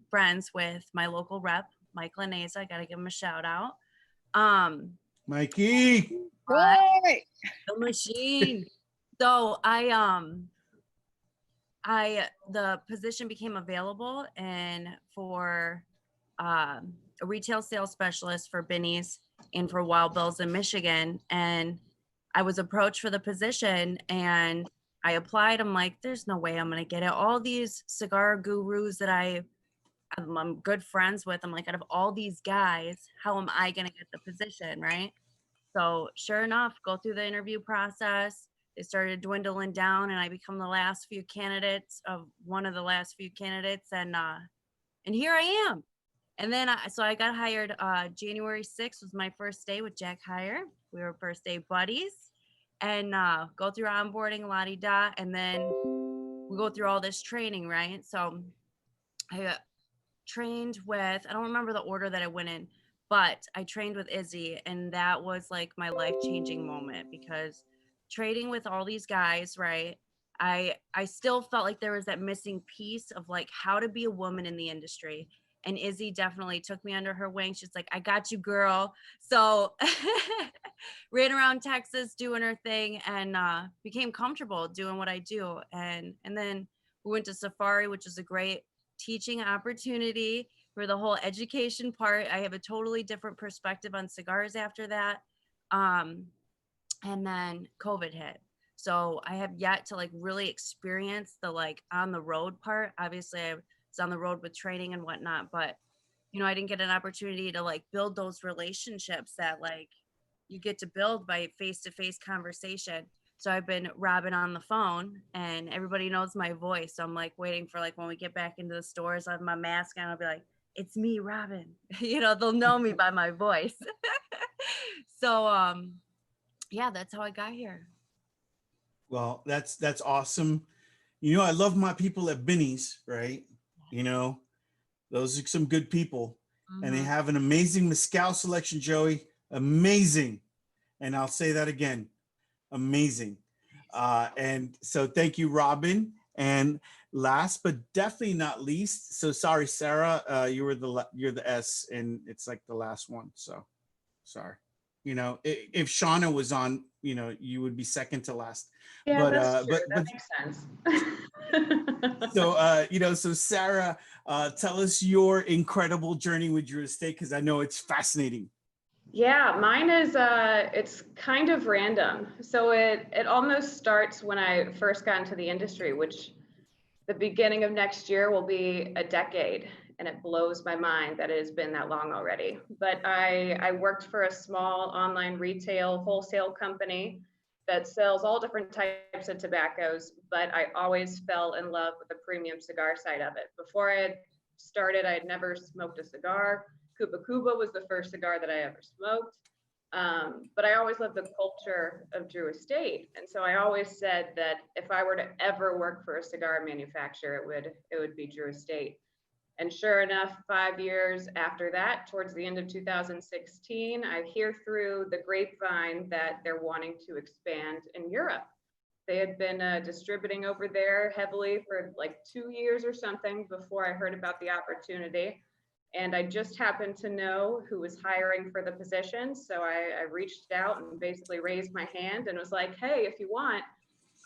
friends with my local rep, Mike Laneza. I got to give him a shout out. Mikey. Right. The machine. So the position became available and for a retail sales specialist for Binny's and for Wild Bills in Michigan. And I was approached for the position and I applied. I'm like, there's no way I'm going to get it. All these cigar gurus that I'm good friends with, I'm like, out of all these guys, how am I going to get the position, right? So sure enough, go through the interview process. They started dwindling down and I become the last few candidates of one of the last few candidates. And here I am. And then I got hired January 6th was my first day with Jack Heyer. We were first day buddies and go through onboarding, la-di-da. And then we go through all this training, right? So I trained with, I don't remember the order that I went in, but I trained with Izzy and that was like my life-changing moment because trading with all these guys, right? I still felt like there was that missing piece of like how to be a woman in the industry. And Izzy definitely took me under her wing. She's like, I got you, girl. So ran around Texas doing her thing and became comfortable doing what I do. And then we went to Safari, which is a great teaching opportunity. for the whole education part. I have a totally different perspective on cigars after that. And then COVID hit. So I have yet to like really experience the like on the road part. Obviously I was on the road with training and whatnot, but you know, I didn't get an opportunity to like build those relationships that like you get to build by face-to-face conversation. So I've been Robin on the phone, and everybody knows my voice. So I'm like waiting for like when we get back into the stores, I have my mask on, I'll be like, it's me, Robin. You know, they'll know me by my voice. So yeah, that's how I got here. Well, that's awesome. You know, I love my people at Benny's, right? You know, those are some good people. And they have an amazing mezcal selection, Joey. Amazing. And I'll say that again. Amazing. And so thank you, Robin. And last but definitely not least, so sorry, Sarah, you're the S, and it's like the last one. So sorry. You know, if Shauna was on, you know, you would be second to last. Yeah, But that's true. but That makes sense. so you know, so Sarah, tell us your incredible journey with Drew Estate, because I know it's fascinating. Yeah, mine is it's kind of random. So it almost starts when I first got into the industry, which the beginning of next year will be a decade, and it blows my mind that it has been that long already. But I worked for a small online retail wholesale company that sells all different types of tobaccos, but I always fell in love with the premium cigar side of it. Before I had started, I had never smoked a cigar. Cuba Cuba was the first cigar that I ever smoked. But I always loved the culture of Drew Estate. And so I always said that if I were to ever work for a cigar manufacturer, it would be Drew Estate. And sure enough, 5 years after that, towards the end of 2016, I hear through the grapevine that they're wanting to expand in Europe. They had been distributing over there heavily for like 2 years or something before I heard about the opportunity. And I just happened to know who was hiring for the position. So I reached out and basically raised my hand and was like, hey, if you want,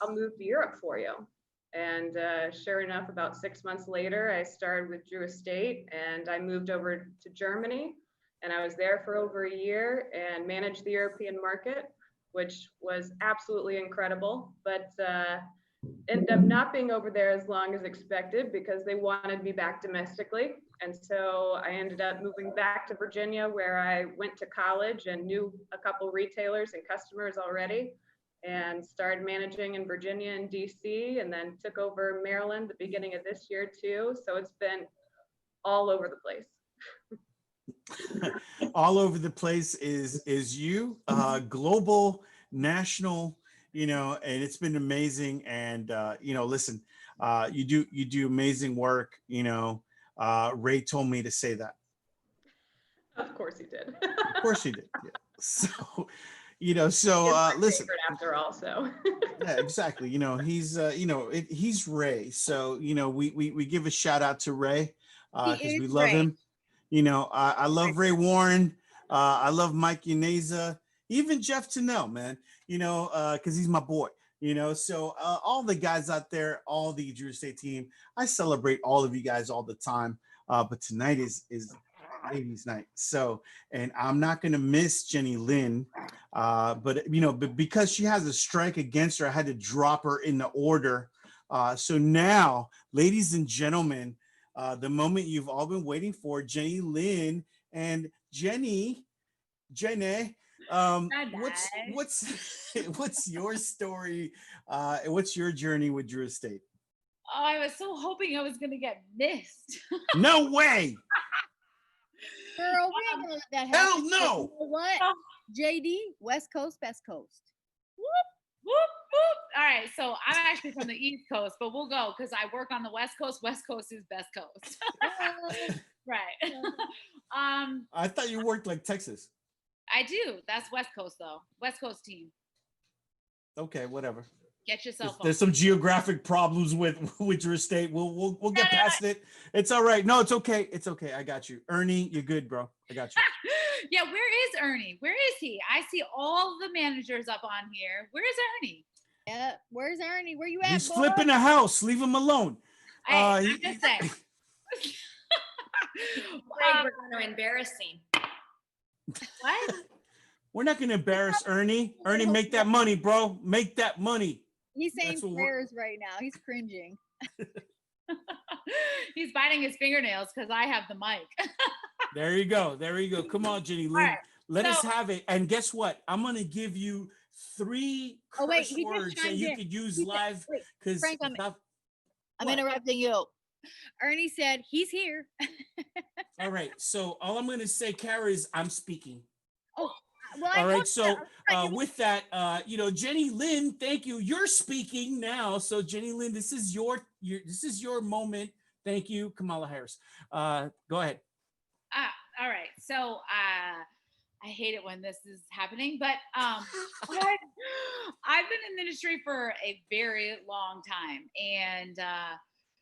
I'll move to Europe for you. And sure enough, about 6 months later, I started with Drew Estate and I moved over to Germany. And I was there for over a year and managed the European market, which was absolutely incredible, but ended up not being over there as long as expected because they wanted me back domestically. And so I ended up moving back to Virginia, where I went to college and knew a couple retailers and customers already, and started managing in Virginia and DC, and then took over Maryland the beginning of this year too. So it's been all over the place. All over the place is you, global, national, you know, and it's been amazing. And you know, listen, you do amazing work, you know. Ray told me to say that. Of course he did. Of course he did. Yeah. So, you know, so listen. After all, so. Yeah, exactly. You know, he's you know, he's Ray. So, you know, we give a shout out to Ray because we love Ray. him. You know, I love Ray Warren. I love Mike Yaneza, even Jeff Tunnell, man. You know, because he's my boy. You know, so all the guys out there, all the Drew Estate team, I celebrate all of you guys all the time. But tonight is ladies' night. So, and I'm not gonna miss Jenny Lynn, but you know, because she has a strike against her, I had to drop her in the order. So now, ladies and gentlemen, the moment you've all been waiting for, Jenny Lynn and Jenny. What's your story? What's your journey with Drew Estate? Oh, I was so hoping I was gonna get missed. No way. Girl, we ain't gonna let that happen. Hell no. You know what? JD, West Coast, Best Coast. Whoop, whoop, whoop. All right, so I'm actually from the East Coast, but we'll go because I work on the West Coast. West Coast is Best Coast. Right. I thought you worked like Texas. I do. That's West Coast though. West Coast team. Okay, whatever. Get yourself. There's some geographic problems with Drew Estate. We'll get past it. It's all right. No, it's okay. It's okay. I got you. Ernie, you're good, bro. I got you. Yeah, where is Ernie? Where is he? I see all the managers up on here. Where is Ernie? Yeah, where's Ernie? Where you at? He's boy? flipping a house. Leave him alone. I'm just saying. Afraid we're going to embarrass him. What? We're not going to embarrass Ernie. Ernie, make that money, bro. Make that money. He's saying That's what prayers right now. He's cringing. He's biting his fingernails because I have the mic. There you go. There you go. Come on, Jenny Lynn. right, Let us so- have it. And guess what? I'm going to give you 3 Oh, wait, curse he just words that chimed you in. could use He said- live. wait, Because Frank, I'm What? interrupting you. Ernie said he's here. all right. So all I'm going to say, Kara, is I'm speaking. Well, I All told right. you So that. Frank, with that, Jenny Lynn, thank you. You're speaking now. So Jenny Lynn, this is your moment. Thank you, Kamala Harris. Go ahead. All right. So I hate it when this is happening, but I've been in the industry for a very long time, and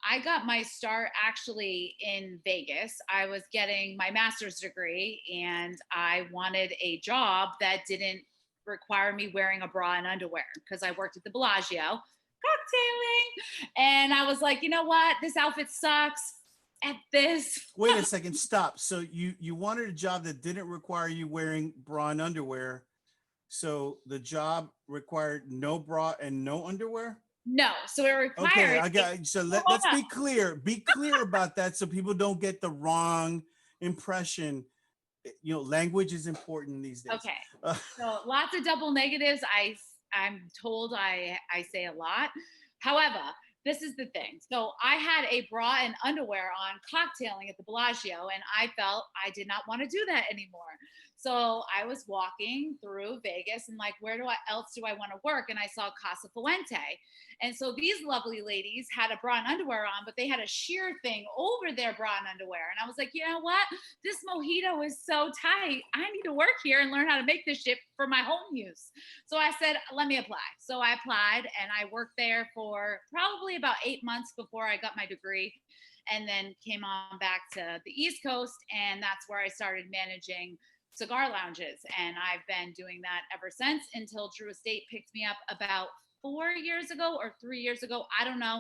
I got my start actually in Vegas. I was getting my master's degree, and I wanted a job that didn't require me wearing a bra and underwear because I worked at the Bellagio cocktailing, and I was like, you know what, this outfit sucks. At this. Wait a second. Stop. So you wanted a job that didn't require you wearing bra and underwear. So the job required no bra and no underwear? No. So it requires. Okay, I got. So let's be clear. Be clear about that so people don't get the wrong impression. Language is important these days. Okay. So lots of double negatives. I'm told I say a lot. However, this is the thing. So I had a bra and underwear on cocktailing at the Bellagio, and I felt I did not want to do that anymore. So I was walking through Vegas and like, where else do I want to work? And I saw Casa Fuente. And so these lovely ladies had a bra and underwear on, but they had a sheer thing over their bra and underwear. And I was like, you know what? This mojito is so tight. I need to work here and learn how to make this shit for my home use. So I said, let me apply. So I applied and I worked there for probably about 8 months before I got my degree, and then came on back to the East Coast. And that's where I started managing cigar lounges. And I've been doing that ever since until Drew Estate picked me up about 4 years ago or 3 years ago. I don't know.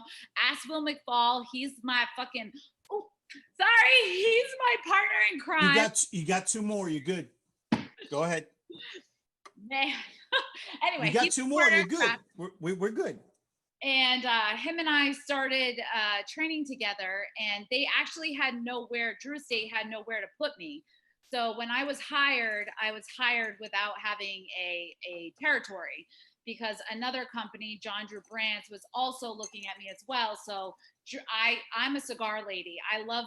Ask Will McFall. He's my fucking, he's my partner in crime. You got 2 more. You're good. Go ahead. Man. Anyway, you got 2 more. You're good. We're good. And him and I started training together, and they actually had nowhere, Drew Estate had nowhere to put me. So when I was hired without having a territory, because another company, John Drew Brands, was also looking at me as well. So I'm a cigar lady. I love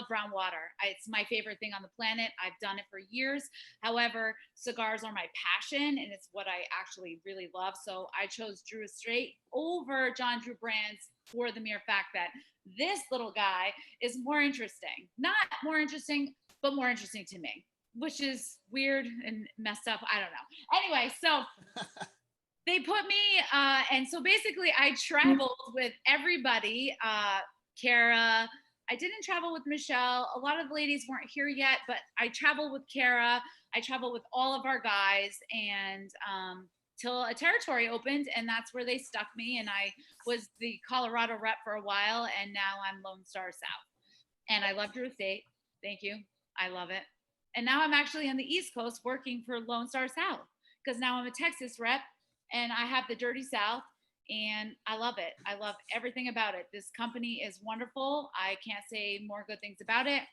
brown water. It's my favorite thing on the planet. I've done it for years. However, cigars are my passion, and it's what I actually really love. So I chose Drew Estate over John Drew Brands for the mere fact that this little guy is more interesting. Not more interesting, but more interesting to me, which is weird and messed up. I don't know. Anyway, so they put me, and so basically I traveled with everybody. Kara, I didn't travel with Michelle. A lot of the ladies weren't here yet, but I traveled with Kara. I traveled with all of our guys, and till a territory opened, and that's where they stuck me. And I was the Colorado rep for a while, and now I'm Lone Star South. And I love Drew Estate. Thank you. I love it. And now I'm actually on the East Coast working for Lone Star South, because now I'm a Texas rep and I have the Dirty South, and I love it. I love everything about it. This company is wonderful. I can't say more good things about it.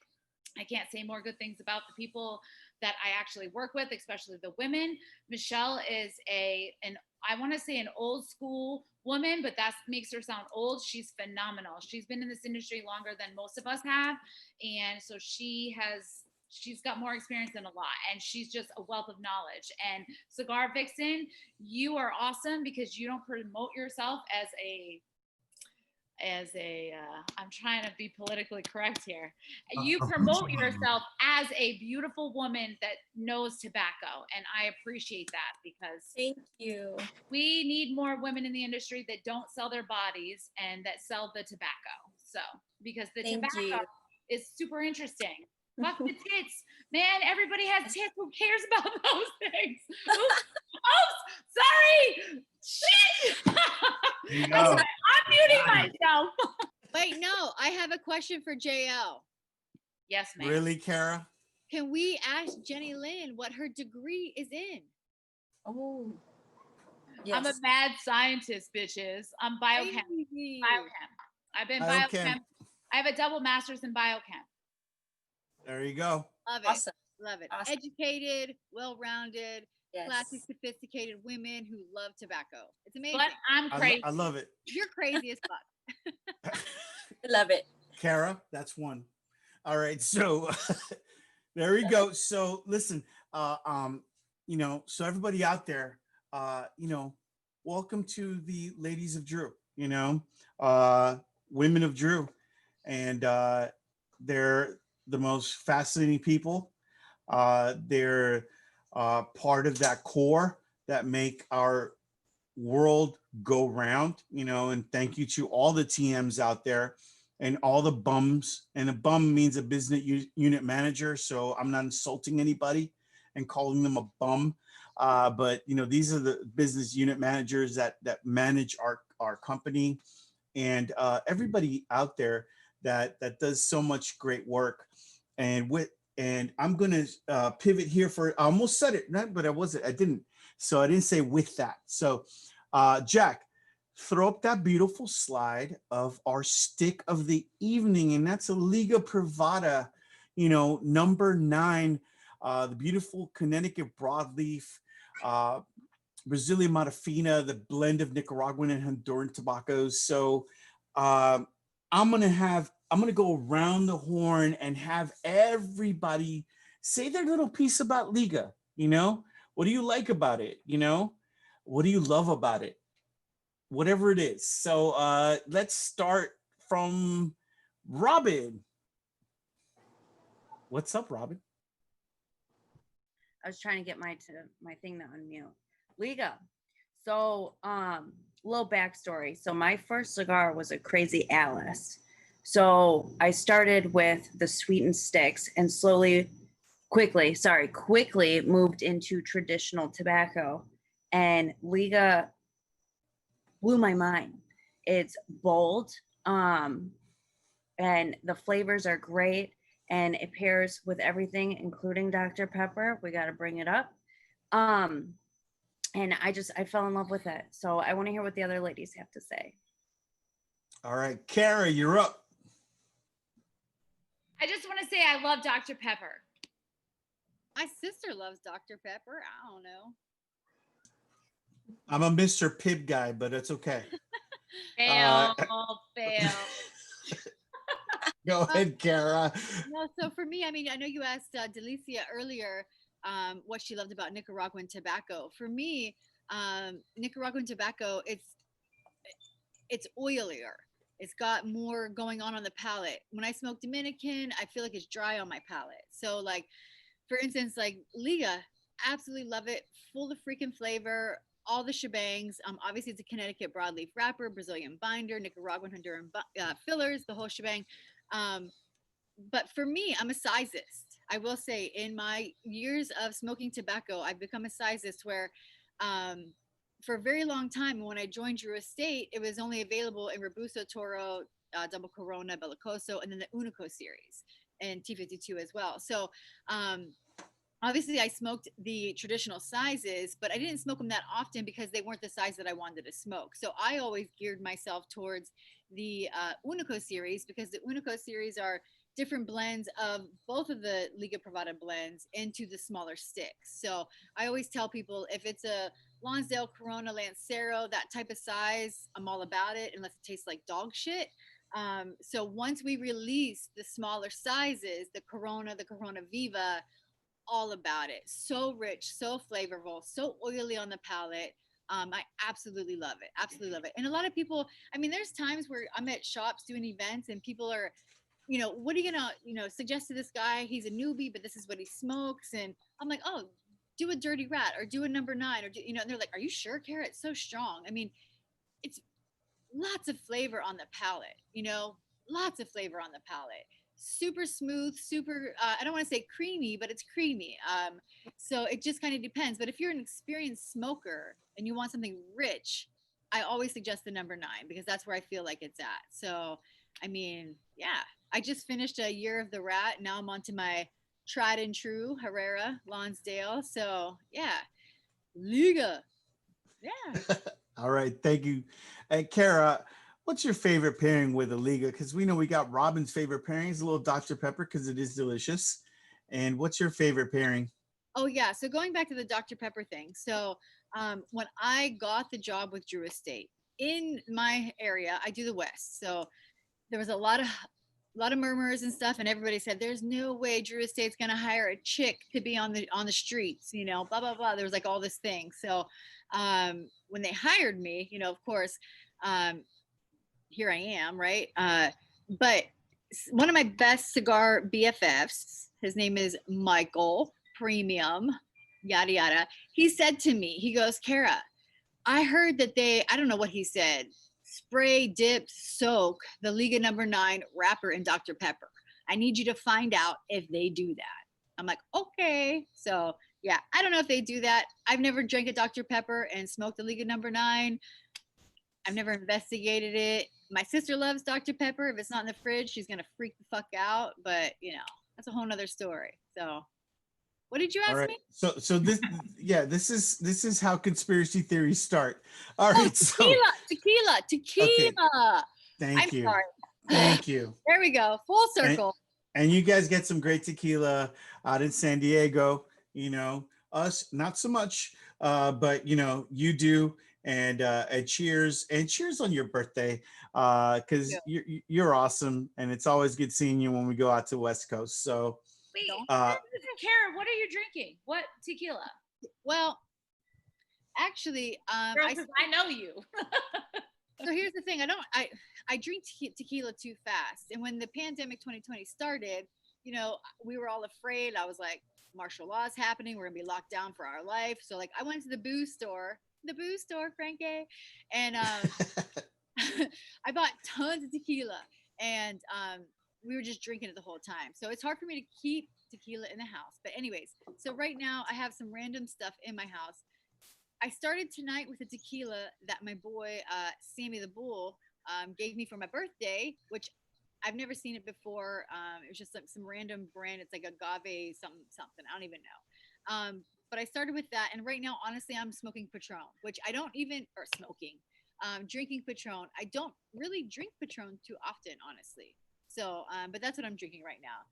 I can't say more good things about the people that I actually work with, especially the women. Michelle is I want to say an old school woman, but that makes her sound old. She's phenomenal. She's been in this industry longer than most of us have. And so she's got more experience than a lot, and she's just a wealth of knowledge. And Cigar Vixen, you are awesome because you don't promote yourself as I'm trying to be politically correct here. You promote yourself as a beautiful woman that knows tobacco. And I appreciate that, because Thank you. we need more women in the industry that don't sell their bodies and that sell the tobacco. So, because the Thank tobacco you. is super interesting. Fuck the tits, man. Everybody has tits. Who cares about those things? Sorry. Shit. There you go. I'm muting myself. Wait, no, I have a question for JL. Yes, ma'am. Really, Kara? Can we ask Jenny Lynn what her degree is in? Oh, I'm a yes. mad scientist, bitches. I'm biochem. Crazy. Biochem. I've been Biochem. biochem. I have a double master's in biochem. There you go. Love it. Awesome. Love it. Awesome. Educated, well-rounded, classy, Yes. sophisticated women who love tobacco. It's amazing. But I'm crazy. I love it. You're crazy as fuck. I love it. Kara, that's one. All right, so there we go. So listen, you know, so everybody out there, you know, welcome to the Ladies of Drew, you know, women of Drew, and they're the most fascinating people. They're part of that core that make our world go round, you know, and thank you to all the TMs out there and all the bums. And a bum means a business unit manager. So I'm not insulting anybody and calling them a bum. But, you know, these are the business unit managers that manage our company, and everybody out there that does so much great work. And I'm going to pivot here for, I almost said it, but I didn't. So I didn't say with that. So Jack, throw up that beautiful slide of our stick of the evening. And that's a Liga Privada, you know, number 9, the beautiful Connecticut broadleaf, Brazilian Matafina, the blend of Nicaraguan and Honduran tobaccos. So I'm going to go around the horn and have everybody say their little piece about Liga. You know, what do you like about it? You know, what do you love about it? Whatever it is. So let's start from Robin. What's up, Robin? I was trying to get my thing to unmute. Liga. So little backstory. So my first cigar was a Crazy Alice. So I started with the sweetened sticks and quickly moved into traditional tobacco. And Liga blew my mind. It's bold, and the flavors are great, and it pairs with everything, including Dr. Pepper. We got to bring it up. And I fell in love with it. So I want to hear what the other ladies have to say. All right, Kara, you're up. I just want to say I love Dr. Pepper. My sister loves Dr. Pepper. I don't know. I'm a Mr. Pibb guy, but it's okay. Fail. Go ahead, Kara. No, so for me, I mean, I know you asked Delicia earlier what she loved about Nicaraguan tobacco. For me, Nicaraguan tobacco, it's oilier. It's got more going on the palate. When I smoke Dominican, I feel like it's dry on my palate. So like, for instance, like Liga, absolutely love it. Full of freaking flavor, all the shebangs. Obviously it's a Connecticut broadleaf wrapper, Brazilian binder, Nicaraguan, Honduran fillers, the whole shebang. But for me, I'm a sizist. I will say in my years of smoking tobacco, I've become a sizist where, for a very long time, when I joined Drew Estate, it was only available in Robusto, Toro, Double Corona, Bellicoso, and then the Unico series and T52 as well. So obviously I smoked the traditional sizes, but I didn't smoke them that often because they weren't the size that I wanted to smoke. So I always geared myself towards the Unico series, because the Unico series are different blends of both of the Liga Privada blends into the smaller sticks. So I always tell people, if it's a Lonsdale, Corona, Lancero, that type of size, I'm all about it, unless it tastes like dog shit. So once we release the smaller sizes, the Corona Viva, all about it. So rich, so flavorful, so oily on the palate. I absolutely love it. Absolutely love it. And a lot of people, I mean, there's times where I'm at shops doing events and people are, you know, what are you gonna, you know, suggest to this guy? He's a newbie, but this is what he smokes. And I'm like, oh, do a Dirty Rat or do a number 9 or do, you know, and they're like, are you sure, Kara? It's so strong. I mean, it's lots of flavor on the palate, you know, lots of flavor on the palate. Super smooth, super, I don't want to say creamy, but it's creamy. So it just kind of depends. But if you're an experienced smoker and you want something rich, I always suggest the number 9, because that's where I feel like it's at. So, I mean, yeah, I just finished a year of the rat. Now I'm on to my tried and true Herrera Lonsdale. So yeah, Liga. Yeah. All right, thank you. And Kara, what's your favorite pairing with a Liga? Because we know we got Robin's favorite pairing is a little Dr. Pepper because it is delicious. And what's your favorite pairing? Oh yeah. So going back to the Dr. Pepper thing. So when I got the job with Drew Estate in my area, I do the West. So there was a lot of murmurs and stuff, and everybody said there's no way Drew Estate's gonna hire a chick to be on the streets, you know, blah blah blah. There was like all this thing. So when they hired me, you know, of course, here I am, right? But one of my best cigar BFFs, his name is Michael Premium, yada yada. He said to me, he goes, Kara, I heard that I don't know what he said, spray, dip, soak the Liga number 9 wrapper in Dr. Pepper. I need you to find out if they do that. I'm like, okay. So yeah, I don't know if they do that. I've never drank a Dr. Pepper and smoked the Liga number 9. I've never investigated it. My sister loves Dr. Pepper. If it's not in the fridge, she's gonna freak the fuck out. But you know, that's a whole nother story. So what did you All ask right. me? So this, yeah, this is how conspiracy theories start. All right. Tequila. Okay. Thank I'm you. sorry. Thank you. There we go. Full circle. And you guys get some great tequila out in San Diego. You know, us not so much, but you know you do. And cheers on your birthday, because you're awesome, and it's always good seeing you when we go out to West Coast. So Wait, Kara, what are you drinking? What tequila? Well, actually, Girl, because I know you. So here's the thing. I drink tequila too fast. And when the pandemic 2020 started, you know, we were all afraid. I was like, martial law is happening. We're gonna be locked down for our life. So like I went to the booze store, Frankie. And I bought tons of tequila, and we were just drinking it the whole time. So it's hard for me to keep tequila in the house. But anyways, so right now I have some random stuff in my house. I started tonight with a tequila that my boy Sammy the Bull gave me for my birthday, which I've never seen it before. It was just like some random brand. It's like agave something. I don't even know. But I started with that, and right now, honestly, I'm smoking Patron, which I don't even drinking Patron. I don't really drink Patron too often, honestly. So, but that's what I'm drinking right now.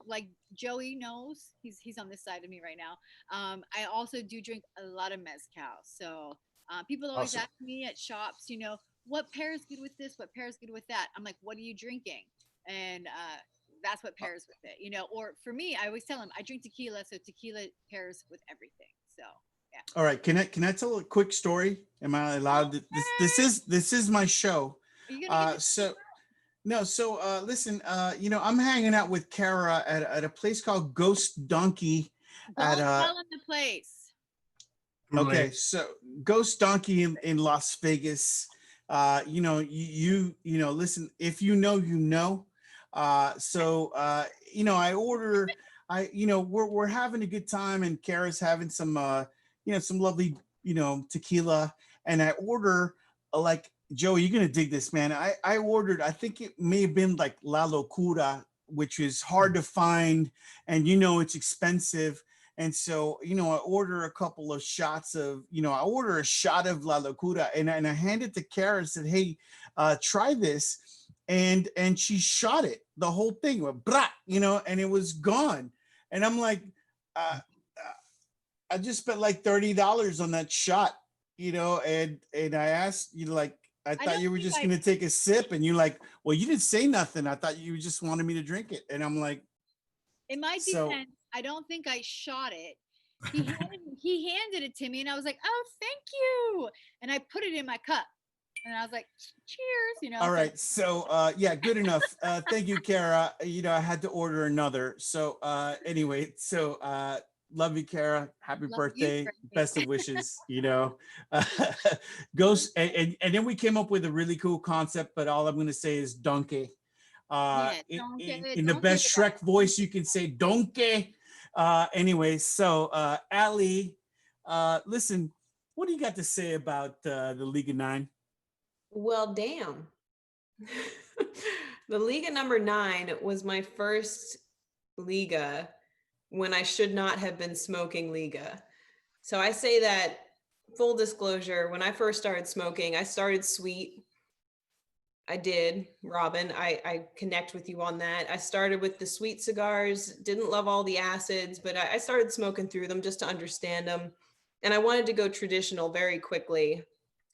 Like Joey knows, he's on this side of me right now. I also do drink a lot of mezcal. So people always ask me at shops, you know, what pairs good with this? What pairs good with that? I'm like, what are you drinking? And that's what pairs with it, you know. Or for me, I always tell them I drink tequila, so tequila pairs with everything. So yeah. All right, can I tell a quick story? Am I allowed to, this is my show. Are you gonna Listen, you know, I'm hanging out with Kara at a place called Ghost Donkey. Don't tell them the place. Okay, so Ghost Donkey in Las Vegas. You know, you know, listen, if you know, you know. You know, you know, we're having a good time, and Kara's having some you know, some lovely, you know, tequila, and I order like, Joey, you're gonna dig this, man. I ordered, I think it may have been like La Locura, which is hard to find, and you know it's expensive. And so, you know, I order a couple of shots of, you know, I order a shot of La Locura, and I hand it to Kara and said, hey, try this. And she shot it, the whole thing went blah, you know, and it was gone. And I'm like, I just spent like $30 on that shot, you know, and I asked you, like, I thought you were just going to take a sip, and you're like, well, you didn't say nothing. I thought you just wanted me to drink it. And I'm like, in my defense, I don't think I shot it. He handed it to me, and I was like, oh, thank you. And I put it in my cup, and I was like, cheers, you know. All right. So, yeah, good enough. Thank you, Kara. You know, I had to order another. So anyway, so love you, Kara. Happy birthday. Best of wishes, you know. Ghost, and then we came up with a really cool concept, but all I'm going to say is donkey. In the best Shrek voice, you can say donkey. Anyway, so Ali, listen, what do you got to say about the Liga 9? Well, damn. The Liga number 9 was my first Liga when I should not have been smoking Liga. So I say that, full disclosure, when I first started smoking, I started sweet. I did, Robin. I connect with you on that. I started with the sweet cigars, didn't love all the acids, but I started smoking through them just to understand them. And I wanted to go traditional very quickly,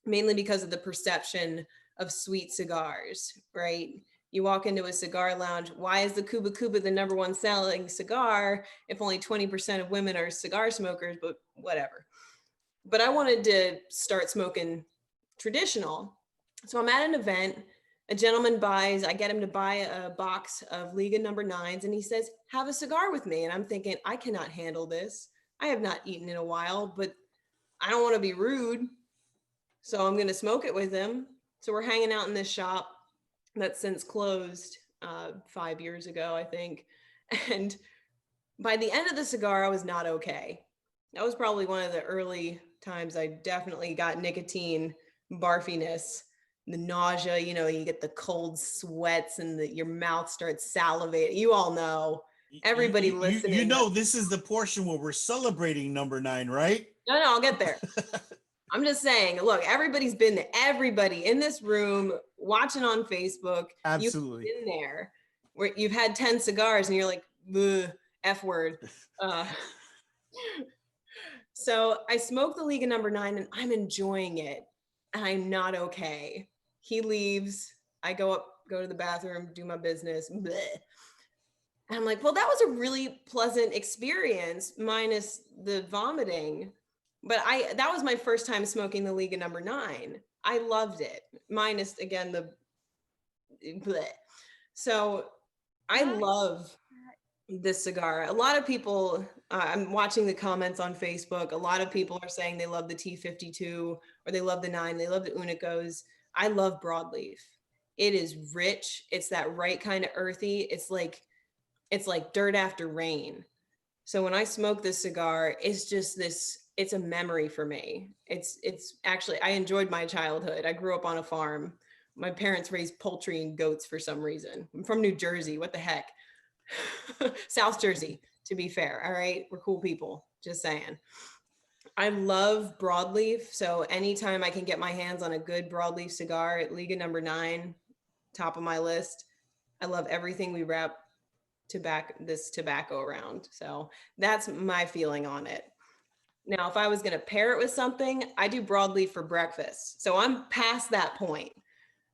mainly because of the perception of sweet cigars, right? You walk into a cigar lounge, why is the Cuba Cuba the number one selling cigar if only 20% of women are cigar smokers, but whatever. But I wanted to start smoking traditional. So I'm at an event, a gentleman buys, I get him to buy a box of Liga number 9s, and he says, have a cigar with me. And I'm thinking, I cannot handle this. I have not eaten in a while, but I don't want to be rude. So I'm going to smoke it with him. So we're hanging out in this shop that's since closed 5 years ago, I think. And by the end of the cigar, I was not okay. That was probably one of the early times I definitely got nicotine barfiness, the nausea, you know, you get the cold sweats and your mouth starts salivating. You all know. Everybody listening. You know, this is the portion where we're celebrating number 9, right? No, I'll get there. I'm just saying, look, everybody's been there. Everybody in this room watching on Facebook. Absolutely. You've been there where you've had 10 cigars and you're like, F word. So I smoked the Liga number 9 and I'm enjoying it. And I'm not okay. He leaves. I go to the bathroom, do my business. Bleh. And I'm like, well, that was a really pleasant experience, minus the vomiting. But that was my first time smoking the Liga number 9. I loved it, minus again the bleh. So I love this cigar. A lot of people, I'm watching the comments on Facebook. A lot of people are saying they love the T52 or they love the 9. They love the Unicos. I love broadleaf. It is rich. It's that right kind of earthy. It's like dirt after rain. So when I smoke this cigar, it's just this, it's a memory for me. It's actually, I enjoyed my childhood. I grew up on a farm. My parents raised poultry and goats for some reason. I'm from New Jersey. What the heck? South Jersey, to be fair. All right. We're cool people. Just saying. I love broadleaf. So anytime I can get my hands on a good broadleaf cigar at Liga number 9, top of my list. I love everything we wrap this tobacco around. So that's my feeling on it. Now, if I was going to pair it with something, I do broadleaf for breakfast. So I'm past that point.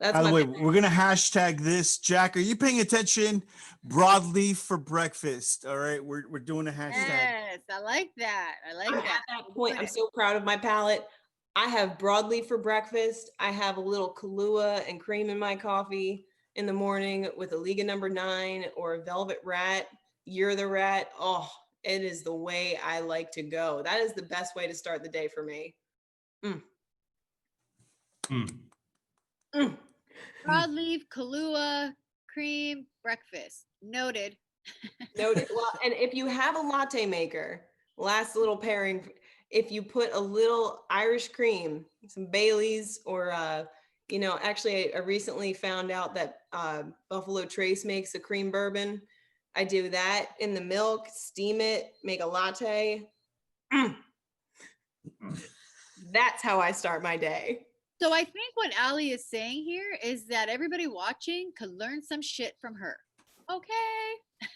That's By the way, we're going to hashtag this. Jack, are you paying attention? Broadleaf for breakfast. All right. We're doing a hashtag. Yes, I like that. I like that. At that point, I'm so proud of my palate. I have broadleaf for breakfast. I have a little Kahlua and cream in my coffee in the morning with a Liga number 9 or a Velvet Rat. You're the Rat. Oh, it is the way I like to go. That is the best way to start the day for me. Broadleaf, Kahlua, cream, breakfast. Noted. Noted. Well, and if you have a latte maker, last little pairing, if you put a little Irish cream, some Baileys, or actually I recently found out that Buffalo Trace makes a cream bourbon. I do that in the milk, steam it, make a latte. That's how I start my day. So I think what Ali is saying here is that everybody watching could learn some shit from her. Okay.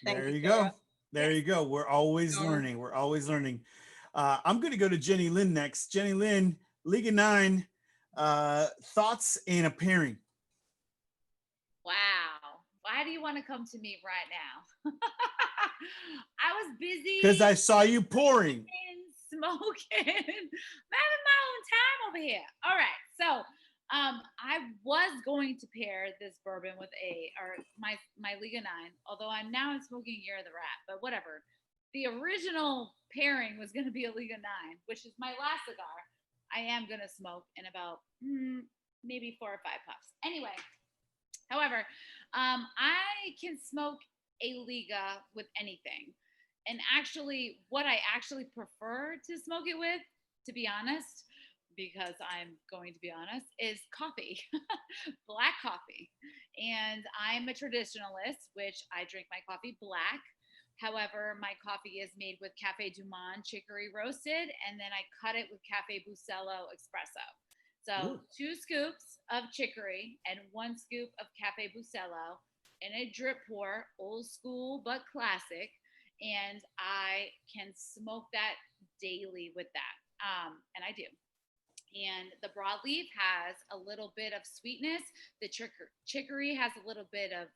There you go. There you go. We're always learning. We're always learning. I'm going to go to Jenny Lynn next. Jenny Lynn, Liga 9, thoughts in a pairing. Wow. Why do you want to come to me right now? I was busy. Because I saw you pouring. Smoking. I'm having my own time over here. All right. So I was going to pair this bourbon with my Liga 9, although I'm now smoking Year of the Rat, but whatever. The original pairing was going to be a Liga 9, which is my last cigar. I am going to smoke in about maybe 4 or 5 puffs. Anyway, however, I can smoke a Liga with anything. And actually, what I actually prefer to smoke it with, to be honest, because I'm going to be honest, is coffee, black coffee. And I'm a traditionalist, which I drink my coffee black. However, my coffee is made with Cafe Du Monde chicory roasted, and then I cut it with Cafe Bucello espresso. So 2 scoops of chicory and 1 scoop of Cafe Bucello in a drip pour, old school but classic. And I can smoke that daily with that. And I do. And the broadleaf has a little bit of sweetness. The chicory has a little bit of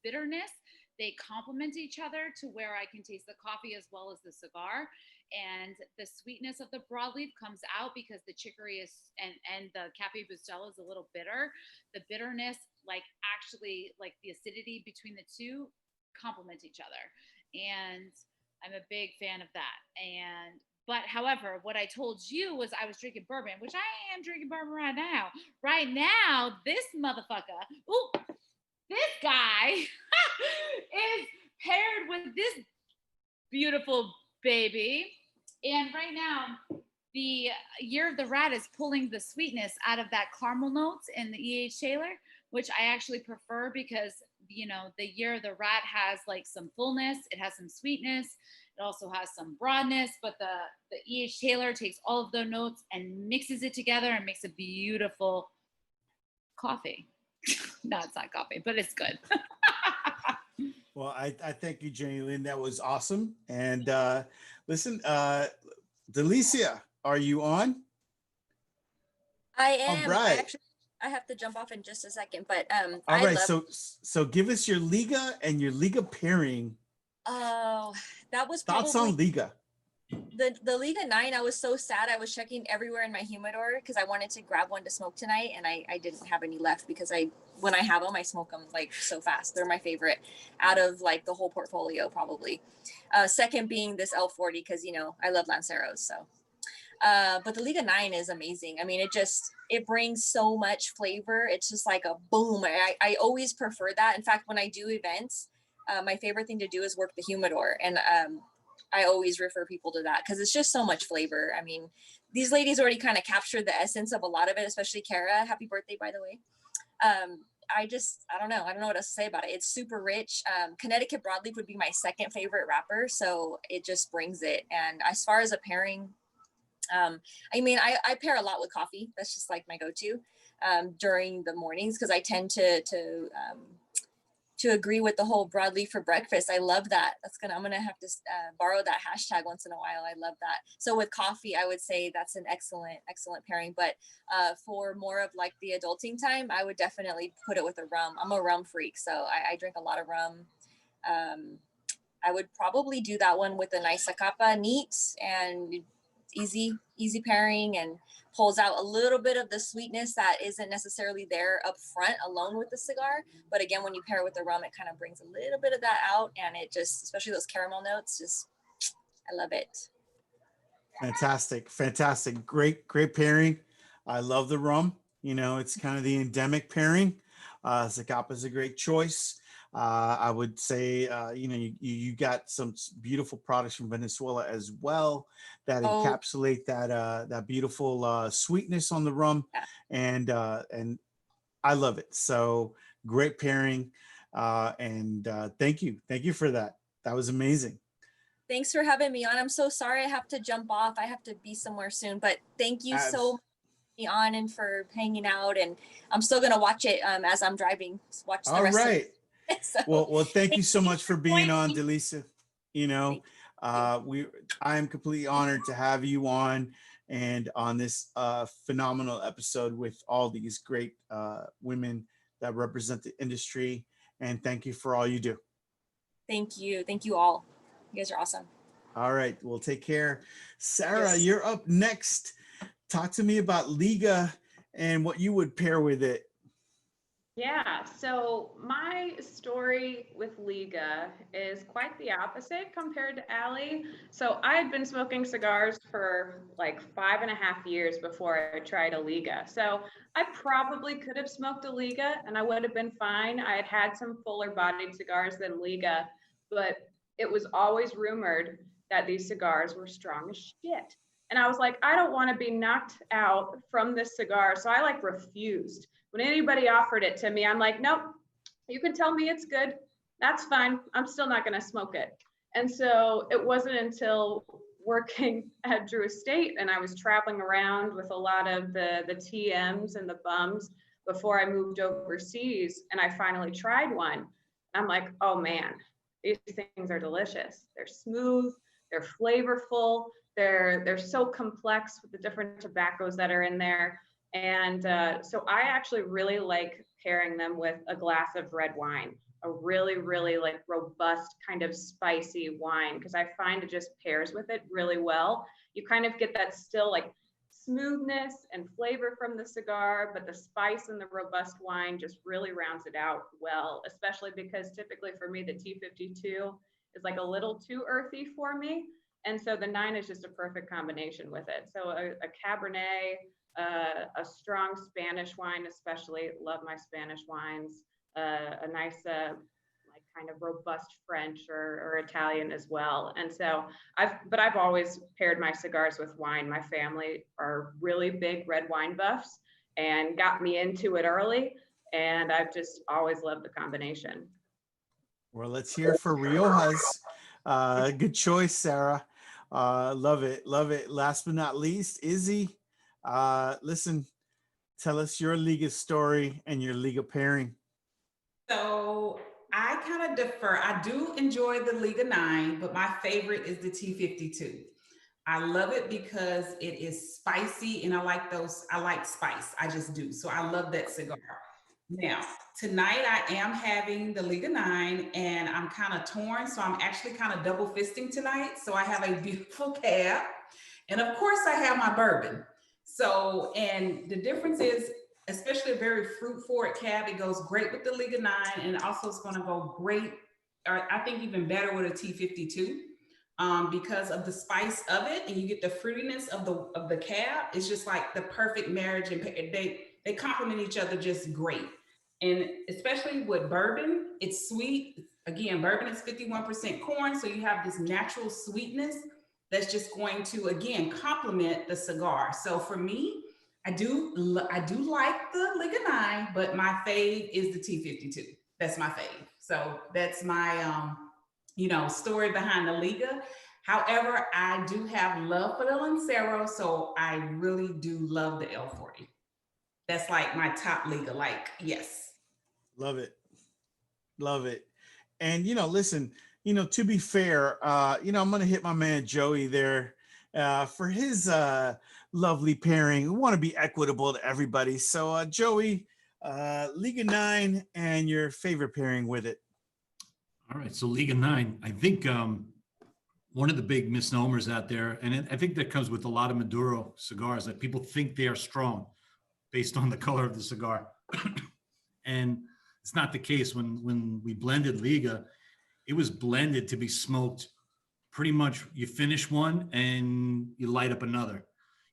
bitterness. They complement each other to where I can taste the coffee as well as the cigar. And the sweetness of the broadleaf comes out because the chicory is, and the Cafe Bustelo is a little bitter. The bitterness, like actually like the acidity between the two complement each other. And I'm a big fan of that. But however, what I told you was I was drinking bourbon, which I am drinking bourbon right now. Right now, this motherfucker, this guy is paired with this beautiful baby. And right now, the Year of the Rat is pulling the sweetness out of that caramel notes in the E.H. Taylor, which I actually prefer because, you know, the Year of the Rat has like some fullness. It has some sweetness. It also has some broadness, but the E.H. Taylor takes all of the notes and mixes it together and makes a beautiful coffee. No, it's not coffee, but it's good. Well, I thank you, Jenny Lynn. That was awesome. And listen, Delicia, are you on? I am. All right. I have to jump off in just a second, but all right. So give us your Liga and your Liga pairing. Oh, that was thoughts probably on Liga. The Liga 9. I was so sad. I was checking everywhere in my humidor because I wanted to grab one to smoke tonight, and I didn't have any left because when I have them, I smoke them like so fast. They're my favorite out of like the whole portfolio, probably. Second being this L40 because, you know, I love Lanceros. So, but the Liga 9 is amazing. I mean, it brings so much flavor. It's just like a boom. I always prefer that. In fact, when I do events, my favorite thing to do is work the humidor, and I always refer people to that because it's just so much flavor. I mean, these ladies already kind of captured the essence of a lot of it, especially Kara. Happy birthday, by the way. I don't know what else to say about it. It's super rich. Connecticut broadleaf would be my second favorite wrapper, so it just brings it. And as far as a pairing, I mean, I pair a lot with coffee. That's just like my go-to during the mornings because I tend to agree with the whole broadleaf for breakfast. I love that. I'm gonna have to borrow that hashtag once in a while. I love that. So with coffee, I would say that's an excellent pairing. But for more of like the adulting time, I would definitely put it with a rum. I'm a rum freak, so I drink a lot of rum. I would probably do that one with a nice Zacapa, neat and easy pairing, and pulls out a little bit of the sweetness that isn't necessarily there up front alone with the cigar. But again, when you pair it with the rum, it kind of brings a little bit of that out, and it just, especially those caramel notes, just, I love it. Fantastic. Great pairing. I love the rum. You know, it's kind of the endemic pairing. Zacapa is a great choice. I would say, you know, you got some beautiful products from Venezuela as well that encapsulate that beautiful sweetness on the rum, and I love it. So great pairing, and thank you for that. That was amazing. Thanks for having me on. I'm so sorry I have to jump off. I have to be somewhere soon, but thank you so much for being on and for hanging out. And I'm still gonna watch it as I'm driving. Watch the rest of it. So, well, thank you so much for being on, Delicia. You know, I'm completely honored to have you on and on this phenomenal episode with all these great women that represent the industry. And thank you for all you do. Thank you all. You guys are awesome. All right, well, take care. Sarah, you're up next. Talk to me about Liga and what you would pair with it. Yeah, so my story with Liga is quite the opposite compared to Allie. So I had been smoking cigars for like 5.5 years before I tried a Liga. So I probably could have smoked a Liga and I would have been fine. I had some fuller bodied cigars than Liga, but it was always rumored that these cigars were strong as shit. And I was like, I don't want to be knocked out from this cigar. So I like refused. When anybody offered it to me, I'm like, nope, you can tell me it's good. That's fine. I'm still not going to smoke it. And so it wasn't until working at Drew Estate and I was traveling around with a lot of the TMs and the bums before I moved overseas and I finally tried one. I'm like, oh man, these things are delicious. They're smooth, they're flavorful, they're so complex with the different tobaccos that are in there. And so I actually really like pairing them with a glass of red wine, a really, really like robust kind of spicy wine, because I find it just pairs with it really well. You kind of get that still like smoothness and flavor from the cigar, but the spice and the robust wine just really rounds it out well, especially because typically for me, the T52 is like a little too earthy for me. And so the 9 is just a perfect combination with it. So a Cabernet, a strong Spanish wine, especially love my Spanish wines, a nice like kind of robust French or Italian as well. And so I've always paired my cigars with wine. My family are really big red wine buffs and got me into it early. And I've just always loved the combination. Well, let's hear for Riojas. Good choice, Sarah. Love it. Love it. Last but not least, Izzy. Listen, tell us your Liga story and your Liga pairing. So I kind of defer. I do enjoy the Liga 9, but my favorite is the T52. I love it because it is spicy and I like spice. I just do. So I love that cigar. Now, tonight I am having the Liga 9 and I'm kind of torn. So I'm actually kind of double fisting tonight. So I have a beautiful cab and of course I have my bourbon. So, and the difference is, especially a very fruit forward cab, it goes great with the Liga 9 and also it's going to go great, or I think even better with a T52 because of the spice of it, and you get the fruitiness of the cab. It's just like the perfect marriage, and they complement each other just great. And especially with bourbon, it's sweet. Again, bourbon is 51% corn, so you have this natural sweetness that's just going to again complement the cigar. So for me, I do like the Liga 9, but my fave is the T52. That's my fave. So that's my story behind the Liga. However, I do have love for the Lancero, so I really do love the L40. That's like my top Liga. Like, yes. Love it. Love it. And listen, to be fair, I'm gonna hit my man Joey there for his lovely pairing. We want to be equitable to everybody. So Joey, Liga 9 and your favorite pairing with it. All right, so Liga 9, I think one of the big misnomers out there, and I think that comes with a lot of Maduro cigars, that people think they are strong based on the color of the cigar. And it's not the case. When we blended Liga, it was blended to be smoked pretty much. You finish one and you light up another.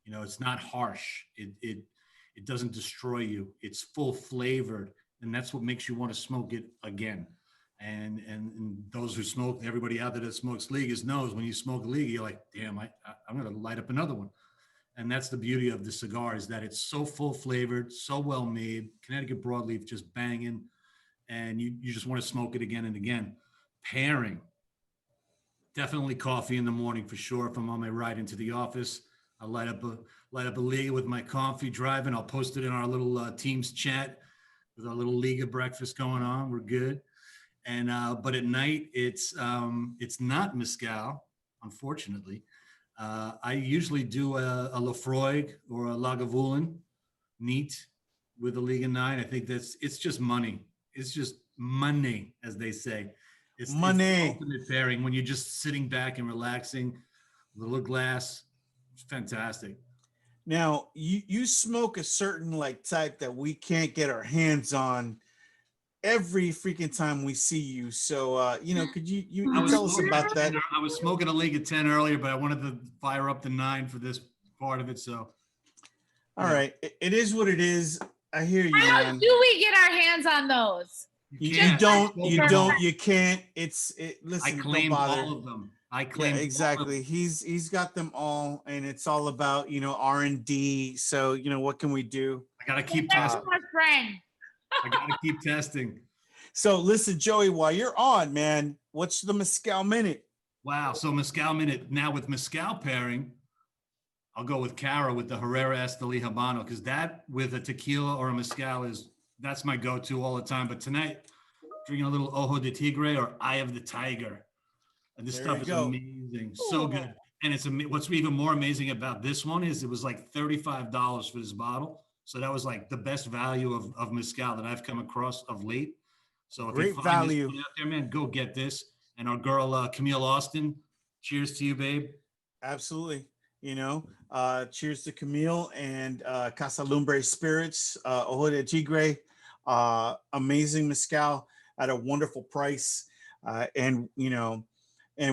It's not harsh. It doesn't destroy you. It's full flavored, and that's what makes you want to smoke it again. And those who smoke, everybody out there that smokes Ligas knows when you smoke a Liga, you're like, damn, I'm going to light up another one. And that's the beauty of the cigar, is that it's so full flavored, so well made, Connecticut broadleaf just banging, and you just want to smoke it again and again. Pairing, definitely coffee in the morning for sure. If I'm on my ride into the office, I'll light up a Liga with my coffee driving. I'll post it in our little Teams chat with our little Liga breakfast going on. We're good. And but at night it's not mezcal, unfortunately. I usually do a Lafroig or a Lagavulin neat with a Liga 9. I think it's just money. It's just money, as they say. It's money. It's the ultimate pairing when you're just sitting back and relaxing, little glass. It's fantastic. Now you smoke a certain like type that we can't get our hands on every freaking time we see you. So could you tell us about that? I was smoking a Liga 10 earlier, but I wanted to fire up the 9 for this part of it. So all right, it is what it is. I hear you, How man. do we get our hands on those? You don't. You can't. Listen, I claimed don't bother. all of them. I Yeah, claim all of exactly. He's got them all, and it's all about, R&D. So, what can we do? I gotta keep That's testing. my friend. I gotta keep testing. So listen, Joey, while you're on, man, what's the mezcal minute? Wow. So mezcal minute now with mezcal pairing. I'll go with Cara with the Herrera Esteli Habano because that with a tequila or a mezcal that's my go-to all the time. But tonight, drinking a little Ojo de Tigre or Eye of the Tiger. And this There stuff you is go. amazing, so good. And what's even more amazing about this one is it was like $35 for this bottle. So that was like the best value of mezcal that I've come across of late. So if you Great find this value. one out there, man, go get this. And our girl Camille Austin, cheers to you, babe. Absolutely. Cheers to Camille and Casa Lumbre Spirits, Ojo de Tigre, amazing mezcal at a wonderful price. And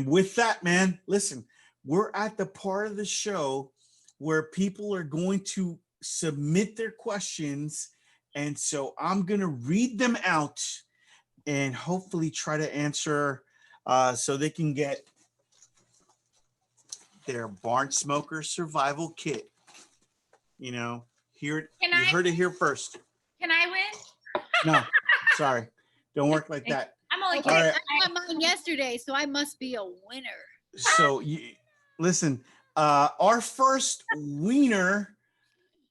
with that, man, listen, we're at the part of the show where people are going to submit their questions. And so I'm going to read them out and hopefully try to answer so they can get their Barn Smoker survival kit. You heard it here first. Can I win? No, sorry. Don't work like that. I'm only Okay, kidding. All right. I got mine yesterday, so I must be a winner. So listen, our first wiener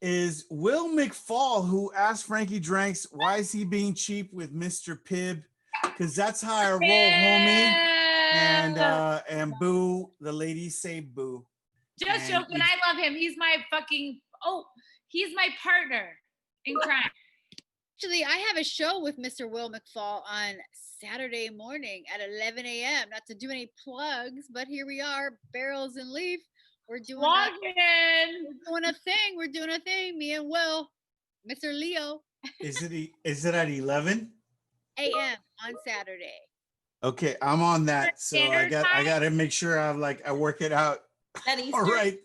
is Will McFall, who asked Frankie Dranks, why is he being cheap with Mr. Pibb? Because that's how I roll, homie. And boo, the ladies say boo. Just And joking. I love him. He's my he's my partner in crime. Actually, I have a show with Mr. Will McFall on Saturday morning at 11 a.m. Not to do any plugs, but here we are, Barrels and Leaf. We're doing a thing. We're doing a thing. Me and Will, Mr. Leo. Is it at 11 a.m. on Saturday? Okay, I'm on that. So I got to make sure I work it out. That Easter All right.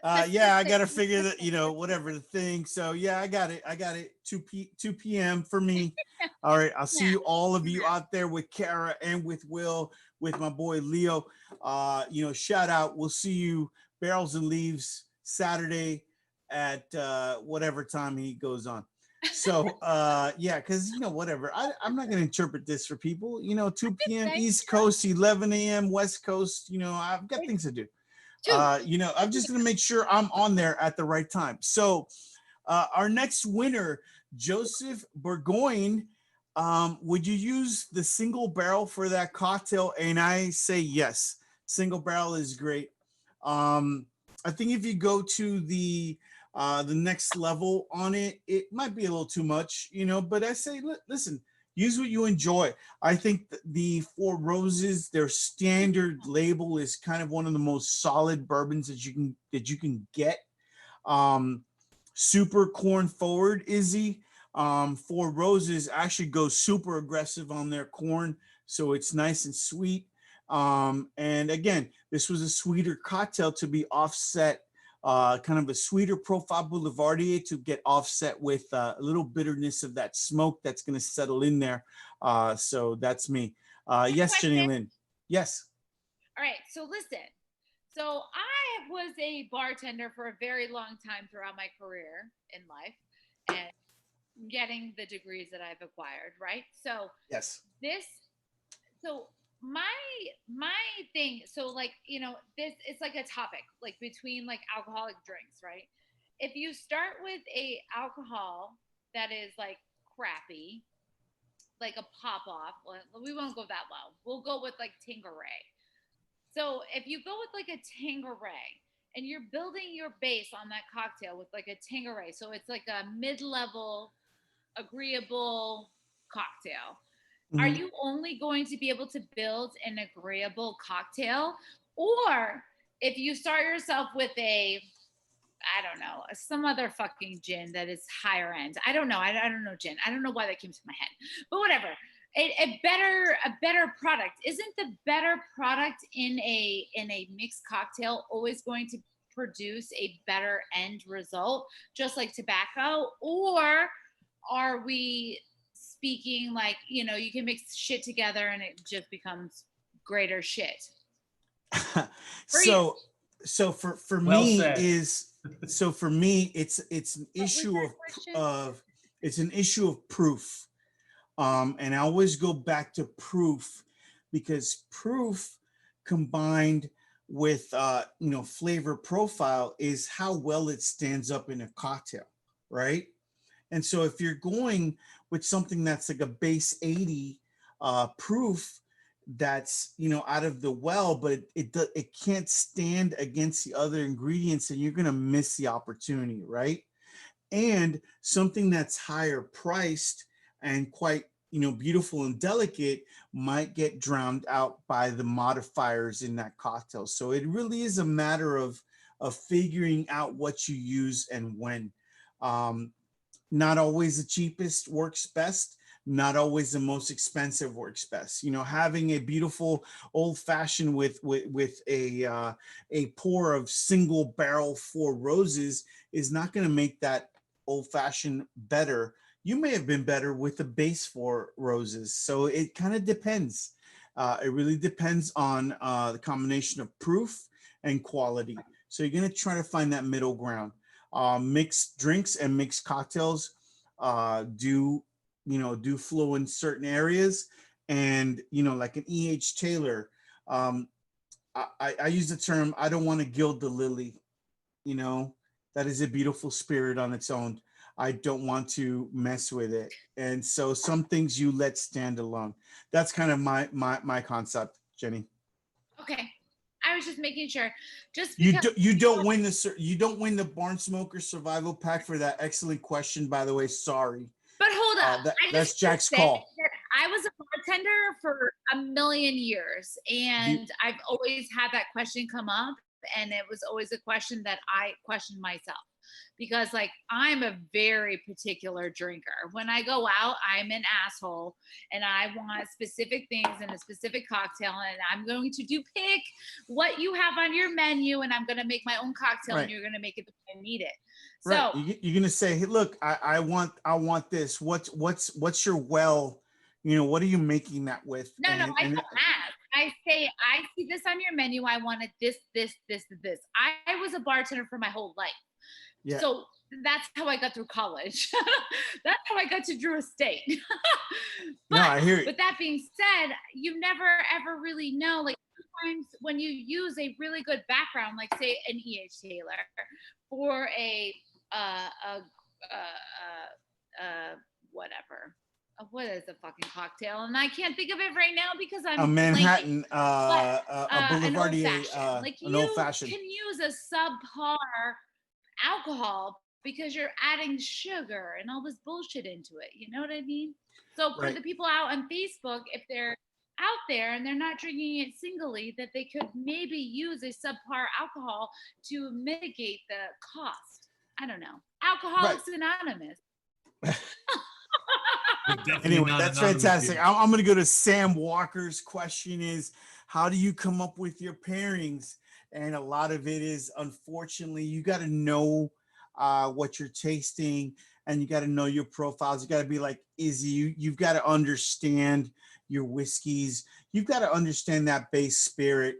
time. Yeah, I got to figure that, whatever the thing. So yeah, I got it. 2 p.m. for me. All right. I'll see you, all of you out there with Cara and with Will, with my boy Leo. Shout out. We'll see you Barrels and Leaves Saturday at whatever time he goes on. So yeah, because whatever. I'm not gonna interpret this for people. 2 p.m. East Coast, 11 a.m. West Coast. I've got things to do. I'm just gonna make sure I'm on there at the right time. So our next winner, Joseph Burgoyne. Would you use the single barrel for that cocktail? And I say yes. Single barrel is great. I think if you go to the next level on it, it might be a little too much, but I say, listen, use what you enjoy. I think the Four Roses, their standard label is kind of one of the most solid bourbons that you can get. Super corn forward, Izzy. Four Roses actually goes super aggressive on their corn, so it's nice and sweet. And again, this was a sweeter cocktail to be offset, kind of a sweeter profile Boulevardier to get offset with a little bitterness of that smoke that's going to settle in there. So that's me. Yes, Jenny Lynn. Yes. All right. So listen. So I was a bartender for a very long time throughout my career in life and getting the degrees that I've acquired, right? So yes. My thing, so this, it's like a topic, like between like alcoholic drinks, right? If you start with a alcohol that is like crappy, like a pop off, we won't go that low. We'll go with like Tanqueray. So if you go with like a Tanqueray and you're building your base on that cocktail with like a Tanqueray, so it's like a mid-level, agreeable cocktail. Mm-hmm. Are you only going to be able to build an agreeable cocktail? Or if you start yourself with some other fucking gin that is higher end. I don't know. I don't know gin. I don't know why that came to my head, but whatever. A better product. Isn't the better product in a mixed cocktail always going to produce a better end result, just like tobacco? Or are we speaking like, you can mix shit together and it just becomes greater shit? so for Well me said. it's an issue that question? it's an issue of proof. And I always go back to proof, because proof combined with flavor profile is how well it stands up in a cocktail, right? And so if you're going with something that's like a base 80 proof, that's out of the well, but it can't stand against the other ingredients, and you're going to miss the opportunity, right? And something that's higher priced and quite beautiful and delicate might get drowned out by the modifiers in that cocktail. So it really is a matter of figuring out what you use and when. Not always the cheapest works best, not always the most expensive works best. Having a beautiful old fashioned with a pour of single barrel 4 roses is not going to make that old fashioned better. You may have been better with the base 4 roses. So it kind of depends. It really depends on the combination of proof and quality. So you're going to try to find that middle ground. Mixed drinks and mixed cocktails do flow in certain areas, and like an E.H. Taylor, I use the term, I don't want to gild the lily. That is a beautiful spirit on its own. I don't want to mess with it. And so some things you let stand alone. That's kind of my concept, Jenny. Okay. I was just making sure. Just You because don't win the Barn Smoker Survival Pack for that excellent question, by the way. Sorry. But hold up. That's Jack's call. I was a bartender for a million years, and I've always had that question come up, and it was always a question that I questioned myself, because I'm a very particular drinker. When I go out, I'm an asshole, and I want specific things in a specific cocktail, and I'm going to pick what you have on your menu, and I'm going to make my own cocktail, right. And you're going to make it the way I need it. Right. So You're going to say, hey, look, I want this. What's your well, what are you making that with? No, I don't ask. I say, I see this on your menu. I wanted this. I was a bartender for my whole life. Yeah. So that's how I got through college. That's how I got to Drew Estate. No, I hear you. But that being said, you never ever really know. Sometimes when you use a really good background, like say an E.H. Taylor, for a whatever. What is a fucking cocktail? And I can't think of it right now because I'm a Manhattan, a Boulevardier, an old fashioned. You can use a subpar alcohol because you're adding sugar and all this bullshit into it. You know what I mean? So for the people out on Facebook, if they're out there and they're not drinking it singly, that they could maybe use a subpar alcohol to mitigate the cost. I don't know. Alcoholics Anonymous. Anyway, that's fantastic. I'm going to go to Sam Walker's question is, how do you come up with your pairings? And a lot of it is, unfortunately, you got to know what you're tasting, and you got to know your profiles. You got to be like Izzy. You've got to understand your whiskeys. You've got to understand that base spirit,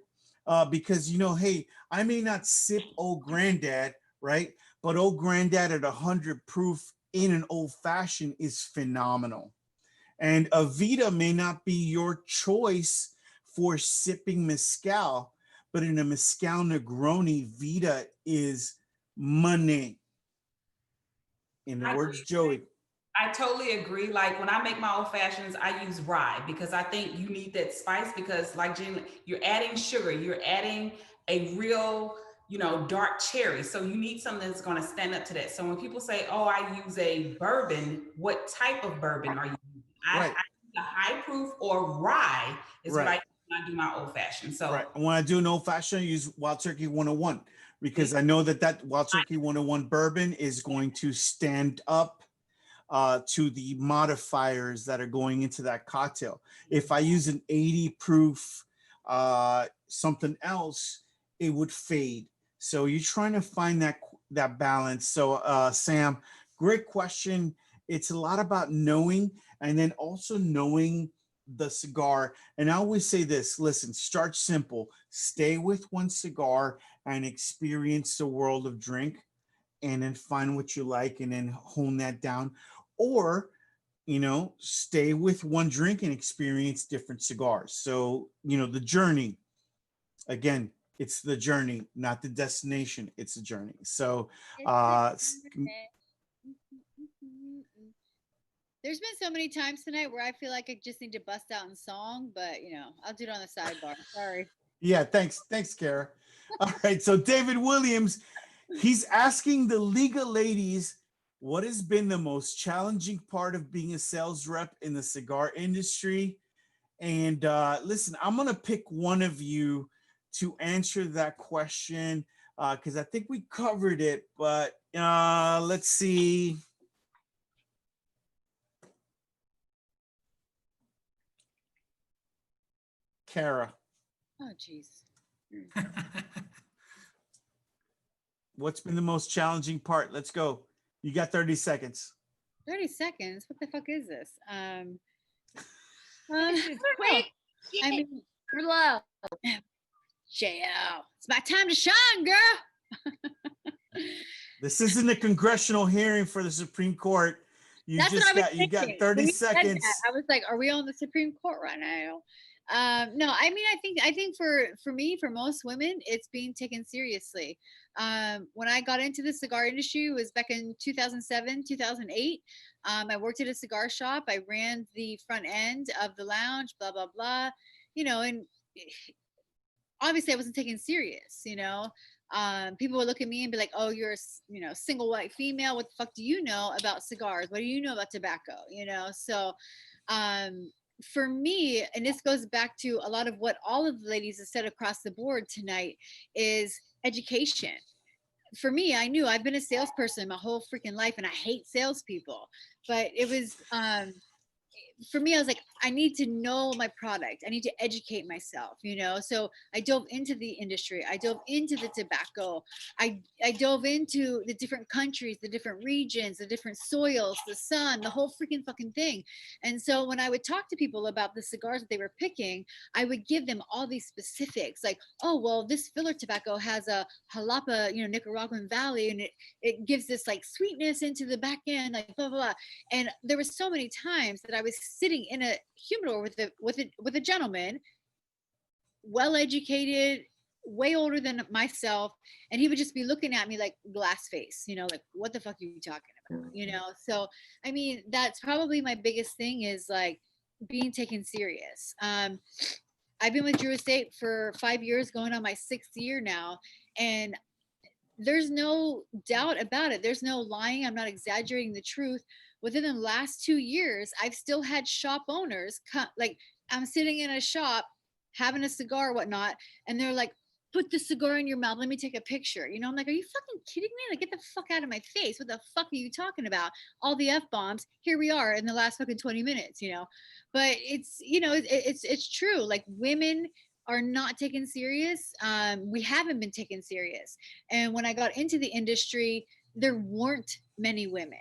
because, hey, I may not sip Old Granddad, right? But Old Granddad at 100 proof in an old fashioned is phenomenal. And a Vita may not be your choice for sipping mezcal, but in a mezcal Negroni, Vita is money. In the words, Joey. I totally agree. Like when I make my old fashions, I use rye because I think you need that spice, because like Jen, you're adding sugar, you're adding a real, dark cherry. So you need something that's going to stand up to that. So when people say, oh, I use a bourbon, what type of bourbon are you using? I use a high proof or rye is what I use when I do my old fashioned. So when I do an old fashioned, I use Wild Turkey 101 because I know that Wild Turkey 101 bourbon is going to stand up to the modifiers that are going into that cocktail. If I use an 80 proof something else, it would fade. So you're trying to find that balance. So Sam, great question. It's a lot about knowing, and then also knowing the cigar. And I always say this, listen, start simple, stay with one cigar and experience the world of drink, and then find what you like and then hone that down. Or, stay with one drink and experience different cigars. So, the journey, again, it's the journey, not the destination. It's the journey. So, there's been so many times tonight where I feel like I just need to bust out in song, but I'll do it on the sidebar. Sorry. yeah, thanks, Kara. All right, so David Williams, he's asking the Liga ladies, what has been the most challenging part of being a sales rep in the cigar industry? And listen, I'm gonna pick one of you to answer that question because I think we covered it, but let's see. Kara, Oh, jeez. what's been the most challenging part? Let's go. You got 30 seconds. 30 seconds. What the fuck is this? Quick. I mean, You're low. JL, it's my time to shine, girl. This isn't a congressional hearing for the Supreme Court. You That's just what I was got you got thinking. 30 When you said seconds. that, I was like, are we on the Supreme Court right now? No, I mean, I think for me, for most women, it's being taken seriously. When I got into the cigar industry, it was back in 2007, 2008. I worked at a cigar shop. I ran the front end of the lounge, blah, blah, blah, and obviously I wasn't taken serious, people would look at me and be like, oh, you're a single white female. What the fuck do you know about cigars? What do you know about tobacco? So for me, and this goes back to a lot of what all of the ladies have said across the board tonight, is education. For me, I knew I've been a salesperson my whole freaking life and I hate salespeople, but it was for me, I was like, I need to know my product. I need to educate myself, So I dove into the industry. I dove into the tobacco. I dove into the different countries, the different regions, the different soils, the sun, the whole freaking fucking thing. And so when I would talk to people about the cigars that they were picking, I would give them all these specifics, like, oh, well, this filler tobacco has a jalapa, Nicaraguan Valley, and it gives this like sweetness into the back end, like blah, blah, blah. And there was so many times that I was sitting in a humidor with a gentleman, well educated, way older than myself, and he would just be looking at me like glass face, like, what the fuck are you talking about? So I mean, that's probably my biggest thing, is like being taken serious. I've been with Drew Estate for 5 years, going on my 6th year now, and there's no doubt about it. There's no lying. I'm not exaggerating the truth. Within the last 2 years, I've still had shop owners come, like, I'm sitting in a shop having a cigar, whatnot, and they're like, put the cigar in your mouth. Let me take a picture. I'm like, are you fucking kidding me? Like, get the fuck out of my face. What the fuck are you talking about? All the F-bombs. Here we are in the last fucking 20 minutes, But it's, it's true. Like, women are not taken serious. We haven't been taken serious. And when I got into the industry, there weren't many women.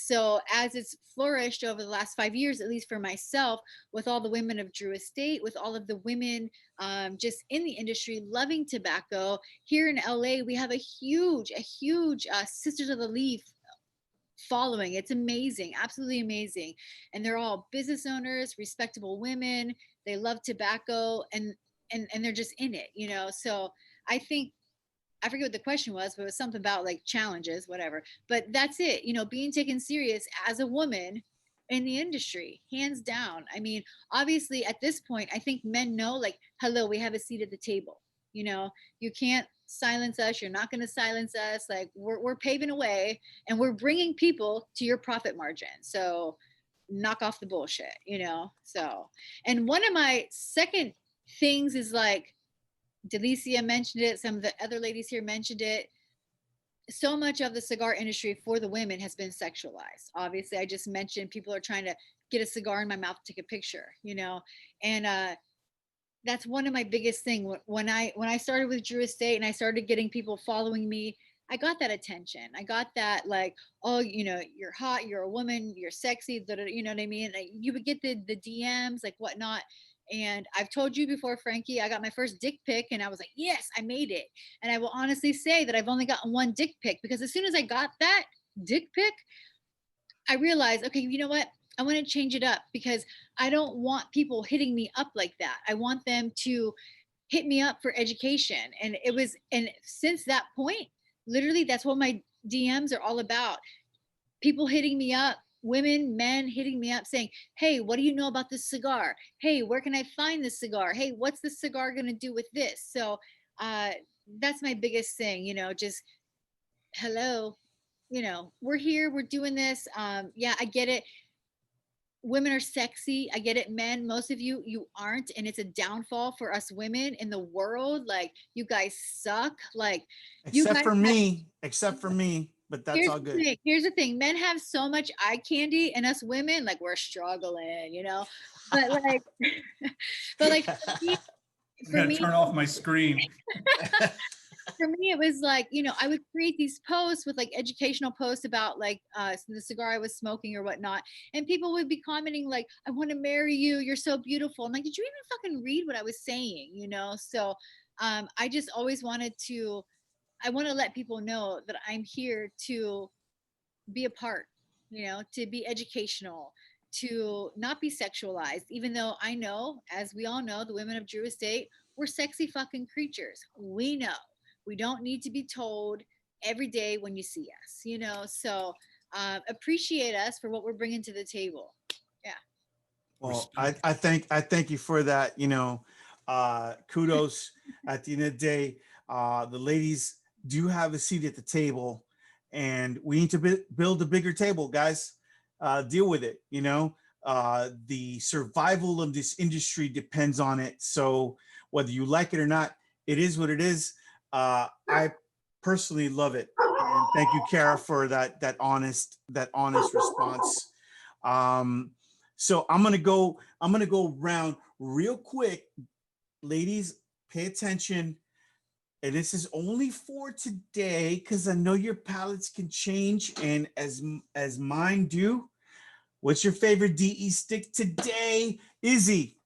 So as it's flourished over the last 5 years, at least for myself, with all the women of Drew Estate, with all of the women just in the industry loving tobacco, here in LA, we have a huge Sisters of the Leaf following. It's amazing, absolutely amazing. And they're all business owners, respectable women. They love tobacco, and they're just in it, So I think, I forget what the question was, but it was something about like challenges, whatever. But that's it, being taken serious as a woman in the industry, hands down. I mean, obviously at this point, I think men know, like, hello, we have a seat at the table. You can't silence us. You're not going to silence us. Like, we're paving a way, and we're bringing people to your profit margin. So knock off the bullshit, So, and one of my second things is, like, Delicia mentioned it, some of the other ladies here mentioned it. So much of the cigar industry for the women has been sexualized. Obviously, I just mentioned people are trying to get a cigar in my mouth, take a picture, and that's one of my biggest things. When I started with Drew Estate and I started getting people following me, I got that attention. I got that, like, oh, you're hot, you're a woman, you're sexy, you know what I mean? Like, you would get the DMs, like whatnot. And I've told you before, Frankie, I got my first dick pic and I was like, yes, I made it. And I will honestly say that I've only gotten one dick pic, because as soon as I got that dick pic, I realized, okay, you know what? I want to change it up, because I don't want people hitting me up like that. I want them to hit me up for education. And since that point, literally, that's what my DMs are all about. People hitting me up, women, men hitting me up saying, hey, what do you know about this cigar? Hey, where can I find this cigar? Hey, what's this cigar going to do with this? So that's my biggest thing, just hello, we're here, we're doing this. Yeah, I get it. Women are sexy. I get it. Men, most of you aren't. And it's a downfall for us women in the world. Like, you guys suck. Like, you Except guys for have, me, but that's all good. Here's the thing. Men have so much eye candy, and us women, like, we're struggling, but like, but like, I gotta turn off my screen. for me, it was like, I would create these posts with like educational posts about like the cigar I was smoking or whatnot. And people would be commenting like, I want to marry you. You're so beautiful. I'm like, did you even fucking read what I was saying? So I just always I want to let people know that I'm here to be a part, to be educational, to not be sexualized, even though I know, as we all know, the women of Drew Estate, we're sexy fucking creatures. We know. We don't need to be told every day when you see us, so appreciate us for what we're bringing to the table. Yeah. Well, I thank you for that. Kudos. At the end of the day, the ladies do have a seat at the table, and we need to build a bigger table, guys. Deal with it. The survival of this industry depends on it. So whether you like it or not, it is what it is. I personally love it, and thank you, Kara, for that honest response. So I'm gonna go around real quick. Ladies, pay attention, and this is only for today, because I know your palates can change, and as mine do. What's your favorite DE stick today, Izzy?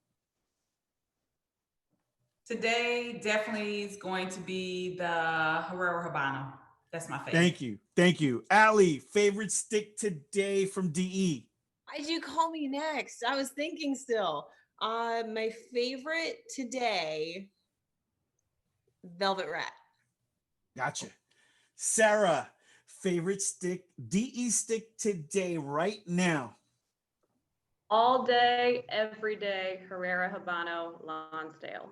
Today definitely is going to be the Herrera Habano. That's my favorite. Thank you. Allie, favorite stick today from DE? Why'd you call me next? I was thinking still. My favorite today, Velvet Rat. Gotcha. Sarah, favorite stick, DE stick today, right now? All day, every day, Herrera Habano Lonsdale.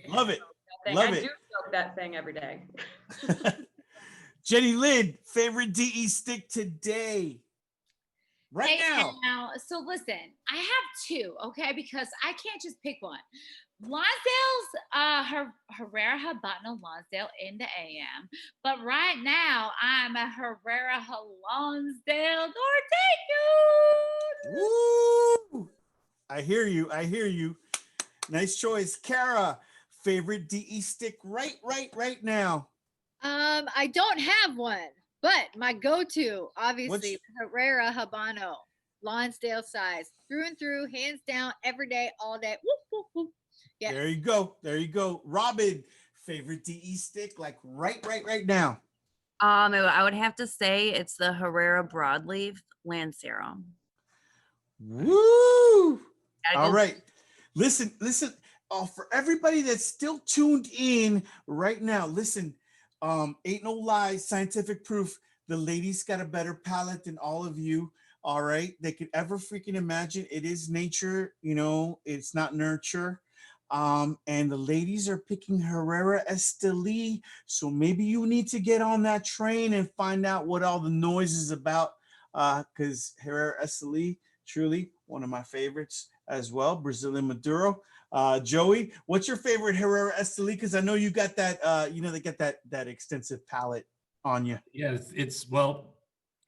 Love it. I do smoke that thing every day. Jenny Lynn, favorite DE stick today? Right now. So listen, I have two, okay? Because I can't just pick one. Lonsdale's Herrera Habano Lonsdale in the AM. But right now, I'm a Herrera Lonsdale Norteño. Woo! I hear you. Nice choice. Kara, favorite DE stick right now? I don't have one, but my go-to, obviously, Herrera Habano, Lonsdale size, through and through, hands down, every day, all day. Whoop, whoop, whoop. Yeah. There you go. Robin, favorite DE stick, like right now? I would have to say it's the Herrera Broadleaf Lancero. Woo! All right. Listen. Oh, for everybody that's still tuned in right now, listen. Ain't no lies, scientific proof. The ladies got a better palate than all of you. All right, they could ever freaking imagine. It is nature, it's not nurture. And the ladies are picking Herrera Esteli. So maybe you need to get on that train and find out what all the noise is about. Because Herrera Esteli, truly one of my favorites as well. Brazilian Maduro. Joey, what's your favorite Herrera Esteli? Because I know you got that, they get that extensive palate on you. Yeah, well,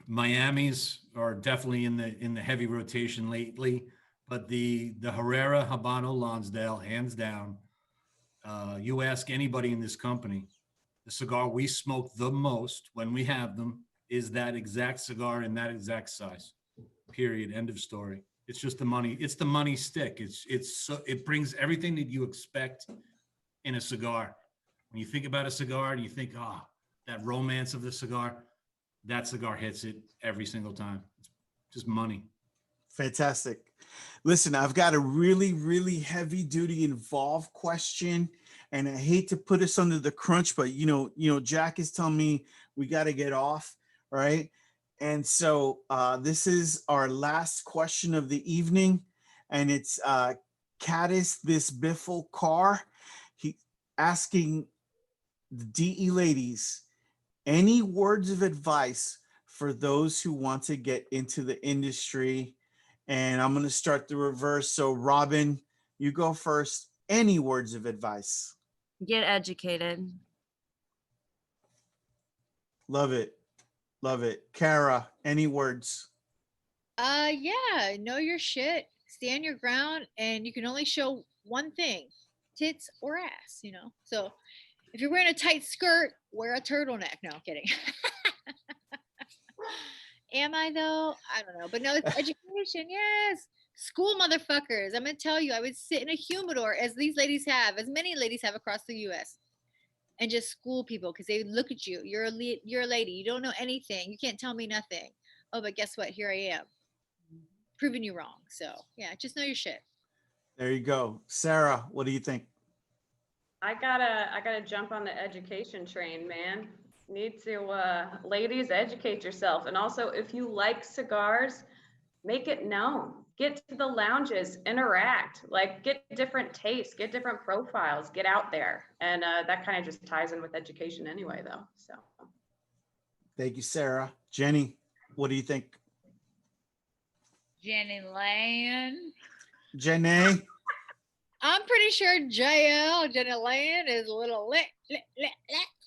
Miami's are definitely in the heavy rotation lately, but the Herrera Habano Lonsdale, hands down. You ask anybody in this company, The cigar we smoke the most when we have them is that exact cigar in that exact size. Period. End of story. It's just the money. It's the money stick. It brings everything that you expect in a cigar. When you think about a cigar and you think, that romance of the cigar, that cigar hits it every single time. It's just money. Fantastic. Listen, I've got a really, really heavy duty involved question, and I hate to put us under the crunch, but Jack is telling me we got to get off, right? And so this is our last question of the evening, and it's Caddis this Biffle Carr. He asking the DE ladies, any words of advice for those who want to get into the industry? And I'm going to start the reverse. So Robin, you go first. Any words of advice? Get educated. Love it. Love it. Kara, any words? Yeah, know your shit, stand your ground, and you can only show one thing, tits or ass, So if you're wearing a tight skirt, wear a turtleneck. No, I'm kidding. Am I though? I don't know. But no, it's education. Yes. School motherfuckers. I'm going to tell you, I would sit in a humidor as these ladies have, as many ladies have across the US, and just school people because they look at you. You're a lady. You don't know anything. You can't tell me nothing. Oh, but guess what? Here I am proving you wrong. So yeah, just know your shit. There you go. Sarah, what do you think? I gotta jump on the education train, man. Need to, ladies, educate yourself. And also, if you like cigars, make it known. Get to the lounges, interact, like get different tastes, get different profiles, get out there. And that kind of just ties in with education anyway, though. So. Thank you, Sarah. Jenny, what do you think? Jenny Lane. Jenny? I'm pretty sure Jenny Lane is a little lit.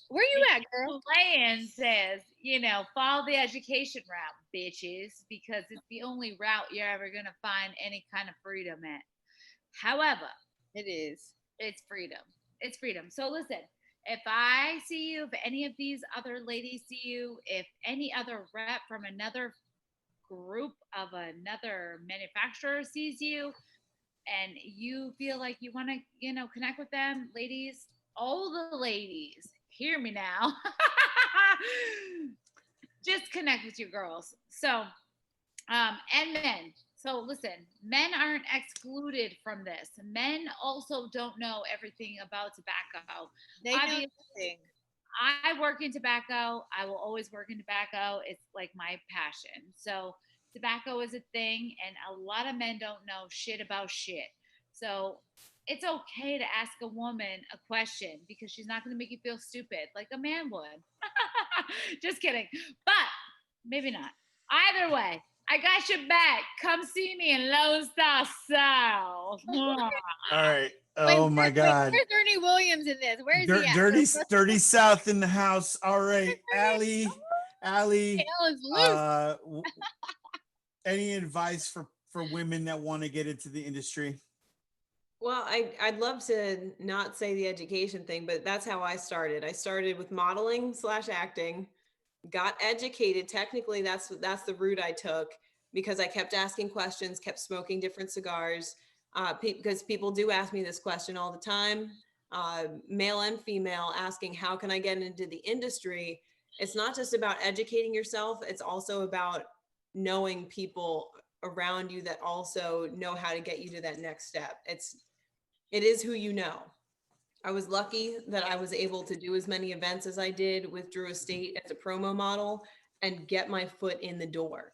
Where you at, girl? Lane says, follow the education route, bitches, because it's the only route you're ever going to find any kind of freedom at. However, it's freedom. It's freedom. So listen, if I see you, if any of these other ladies see you, if any other rep from another group of another manufacturer sees you, and you feel like you want to, connect with them, ladies, all the ladies, hear me now. Just connect with your girls. So, and men. So listen, men aren't excluded from this. Men also don't know everything about tobacco. They know everything. I work in tobacco. I will always work in tobacco. It's like my passion. So tobacco is a thing, and a lot of men don't know shit about shit. So it's okay to ask a woman a question because she's not going to make you feel stupid like a man would. Just kidding. But maybe not. Either way, I got your back. Come see me in Lone Star South. All right. Oh my God. Where's Ernie Williams in this? Where is he at? Dirty South in the house. All right. Allie. Any advice for women that want to get into the industry? Well, I'd love to not say the education thing, but that's how I started. I started with modeling / acting, got educated. Technically, that's the route I took because I kept asking questions, kept smoking different cigars. Because people do ask me this question all the time, male and female, asking how can I get into the industry? It's not just about educating yourself. It's also about knowing people around you that also know how to get you to that next step. It is who you know. I was lucky that I was able to do as many events as I did with Drew Estate as a promo model and get my foot in the door.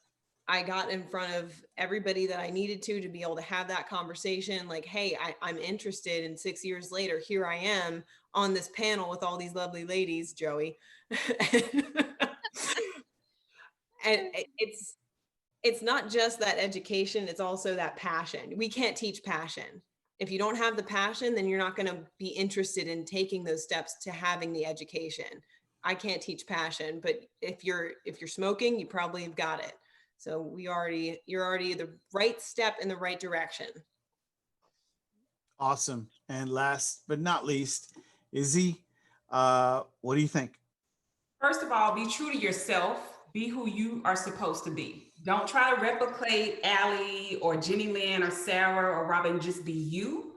I got in front of everybody that I needed to be able to have that conversation. Like, hey, I'm interested. And 6 years later, here I am on this panel with all these lovely ladies, Joey. And it's not just that education, it's also that passion. We can't teach passion. If you don't have the passion, then you're not going to be interested in taking those steps to having the education. I can't teach passion, but if you're smoking, you probably have got it. So you're already the right step in the right direction. Awesome. And last but not least, Izzy, What do you think? First of all, be true to yourself. Be who you are supposed to be. Don't try to replicate Allie or Jenny Lynn or Sarah or Robin. Just be you.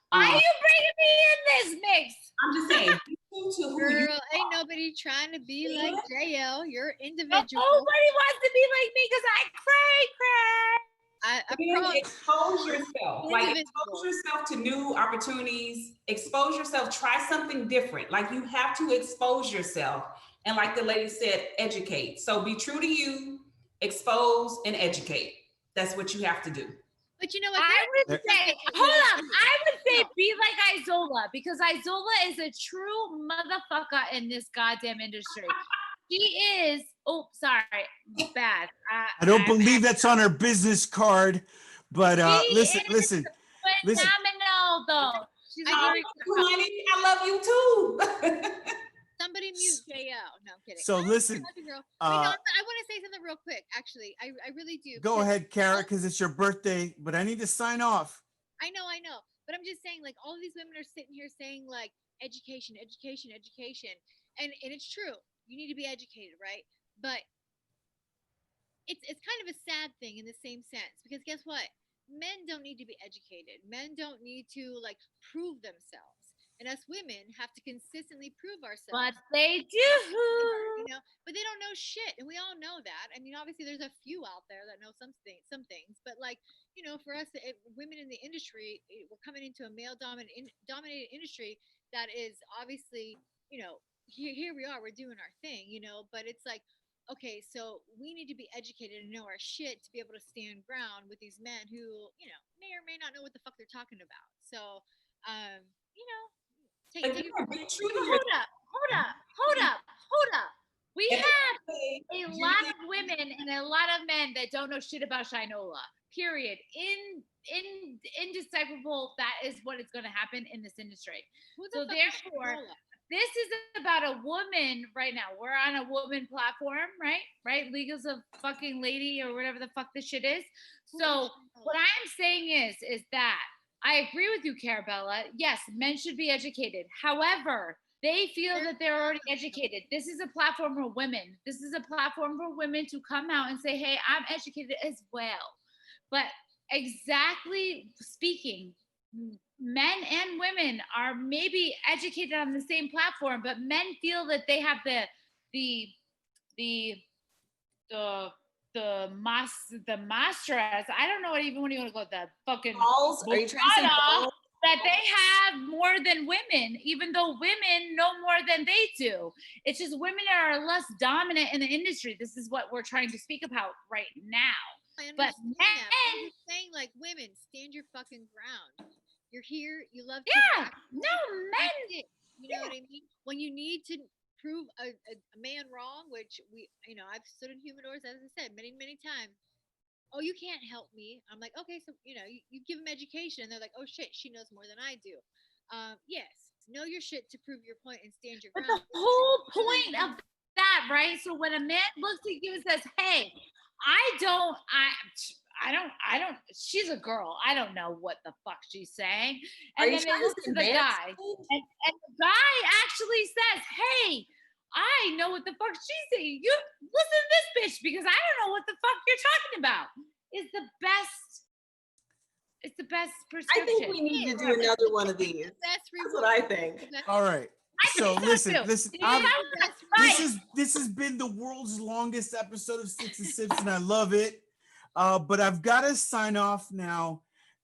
Why are you bringing me in this mix? I'm just saying, be true to who you Girl, ain't nobody trying to be like JL. You're individual. Nobody wants to be like me because I cray. I Then promise. expose yourself. Like Indivisible. expose yourself to new opportunities. Expose yourself. Try something different. Like you have to expose yourself. And like the lady said, educate. So be true to you, expose and educate. That's what you have to do. But you know what? I would say, hold up. I would say be like Isola because Isola is a true motherfucker in this goddamn industry. She is. Oh, sorry, bad. I don't believe that's on her business card, but listen. Phenomenal though. She's I love you too. Somebody mute JL. No, I'm kidding. So listen. Wait, no, I want to say something real quick. Actually, I really do. Go ahead, Kara, because it's your birthday, but I need to sign off. I know. But I'm just saying, like, all of these women are sitting here saying, like, education. And it's true. You need to be educated, right? But it's kind of a sad thing in the same sense because guess what? Men don't need to be educated. Men don't need to, like, prove themselves. And us women have to consistently prove ourselves. But they do. You know, but they don't know shit. And we all know that. I mean, obviously there's a few out there that know some things, but like, you know, for us, women in the industry, we're coming into a male dominated industry that is obviously, you know, here we are, we're doing our thing, you know, but it's like, okay, so we need to be educated and know our shit to be able to stand ground with these men who, you know, may or may not know what the fuck they're talking about. So, you know, Hold up. We have a lot of women and a lot of men that don't know shit about Shinola. Period. Indecipherable. That is what is going to happen in this industry. So therefore, this is about a woman right now. We're on a woman platform, right? Legal's a fucking lady or whatever the fuck this shit is. So what I'm saying is that I agree with you, Carabella. Yes, men should be educated. However, they feel that they're already educated. This is a platform for women. This is a platform for women to come out and say, hey, I'm educated as well. But exactly speaking, men and women are maybe educated on the same platform, but men feel that they have the mastras, I don't know what you want to go, the fucking balls. Are you trying to say balls? That they have more than women, even though women know more than they do. It's just women are less dominant in the industry. This is what we're trying to speak about right now. But men, I'm just saying, like, women, stand your fucking ground. You're here, you love to men. You know what I mean? When you need to prove a man wrong, which I've stood in humidors, as I said, many, many times. Oh, you can't help me. I'm like, okay, so, you give them education and they're like, oh shit, she knows more than I do. Yes, know your shit to prove your point and stand your ground. But the whole point of that, right? So when a man looks at you and says, hey, I don't, she's a girl. I don't know what the fuck she's saying. And then they look to the guy and the guy actually says, hey, I know what the fuck she's saying. You listen to this bitch because I don't know what the fuck you're talking about. It's the best prescription. I think we need to do another one of these. That's what I think. All right. So listen. This has been the world's longest episode of Sticks and Sips, and I love it. But I've got to sign off now,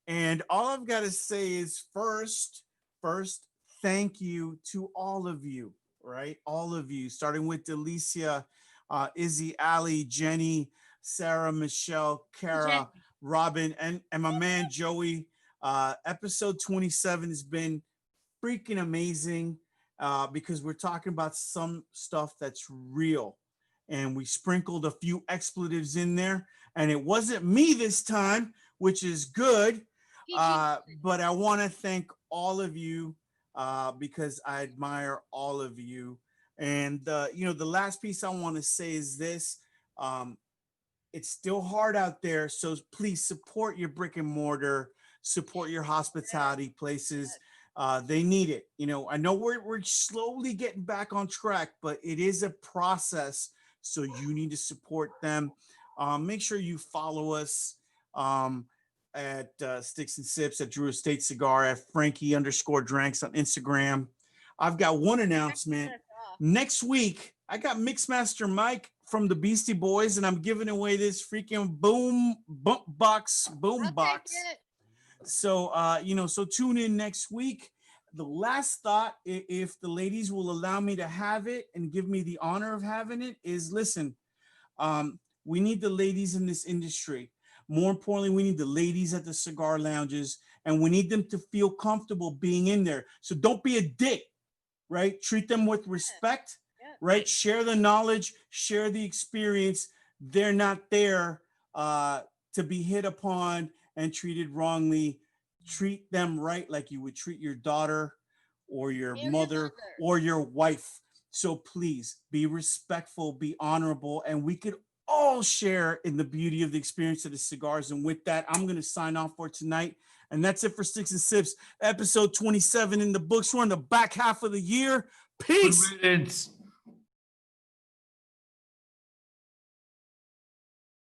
and all I've got to say is first, thank you to all of you. Right, all of you, starting with Delicia, Izzy, Allie, Jenny, Sarah, Michelle, Kara, Robin, and my man Joey. Episode 27 has been freaking amazing because we're talking about some stuff that's real, and we sprinkled a few expletives in there, and it wasn't me this time, which is good. But I want to thank all of you. Because I admire all of you. And, the last piece I want to say is this. It's still hard out there. So please support your brick and mortar, support your hospitality places. They need it. You know, I know we're slowly getting back on track, but it is a process. So you need to support them. Make sure you follow us at Sticks and Sips, at Drew Estate Cigar, at Frankie_Dranks on Instagram. I've got one announcement. Next week, I got Mixmaster Mike from the Beastie Boys, and I'm giving away this freaking boom box. So, so tune in next week. The last thought, if the ladies will allow me to have it and give me the honor of having it, is listen, we need the ladies in this industry. More importantly, we need the ladies at the cigar lounges, and we need them to feel comfortable being in there. So don't be a dick, right? Treat them with respect, right? Share the knowledge, share the experience. They're not there to be hit upon and treated wrongly. Treat them right, like you would treat your daughter or your mother or your wife. So please be respectful, be honorable, and we could all share in the beauty of the experience of the cigars. And with that, I'm going to sign off for tonight. And that's it for Sticks and Sips, episode 27 in the books. We're in the back half of the year. Peace.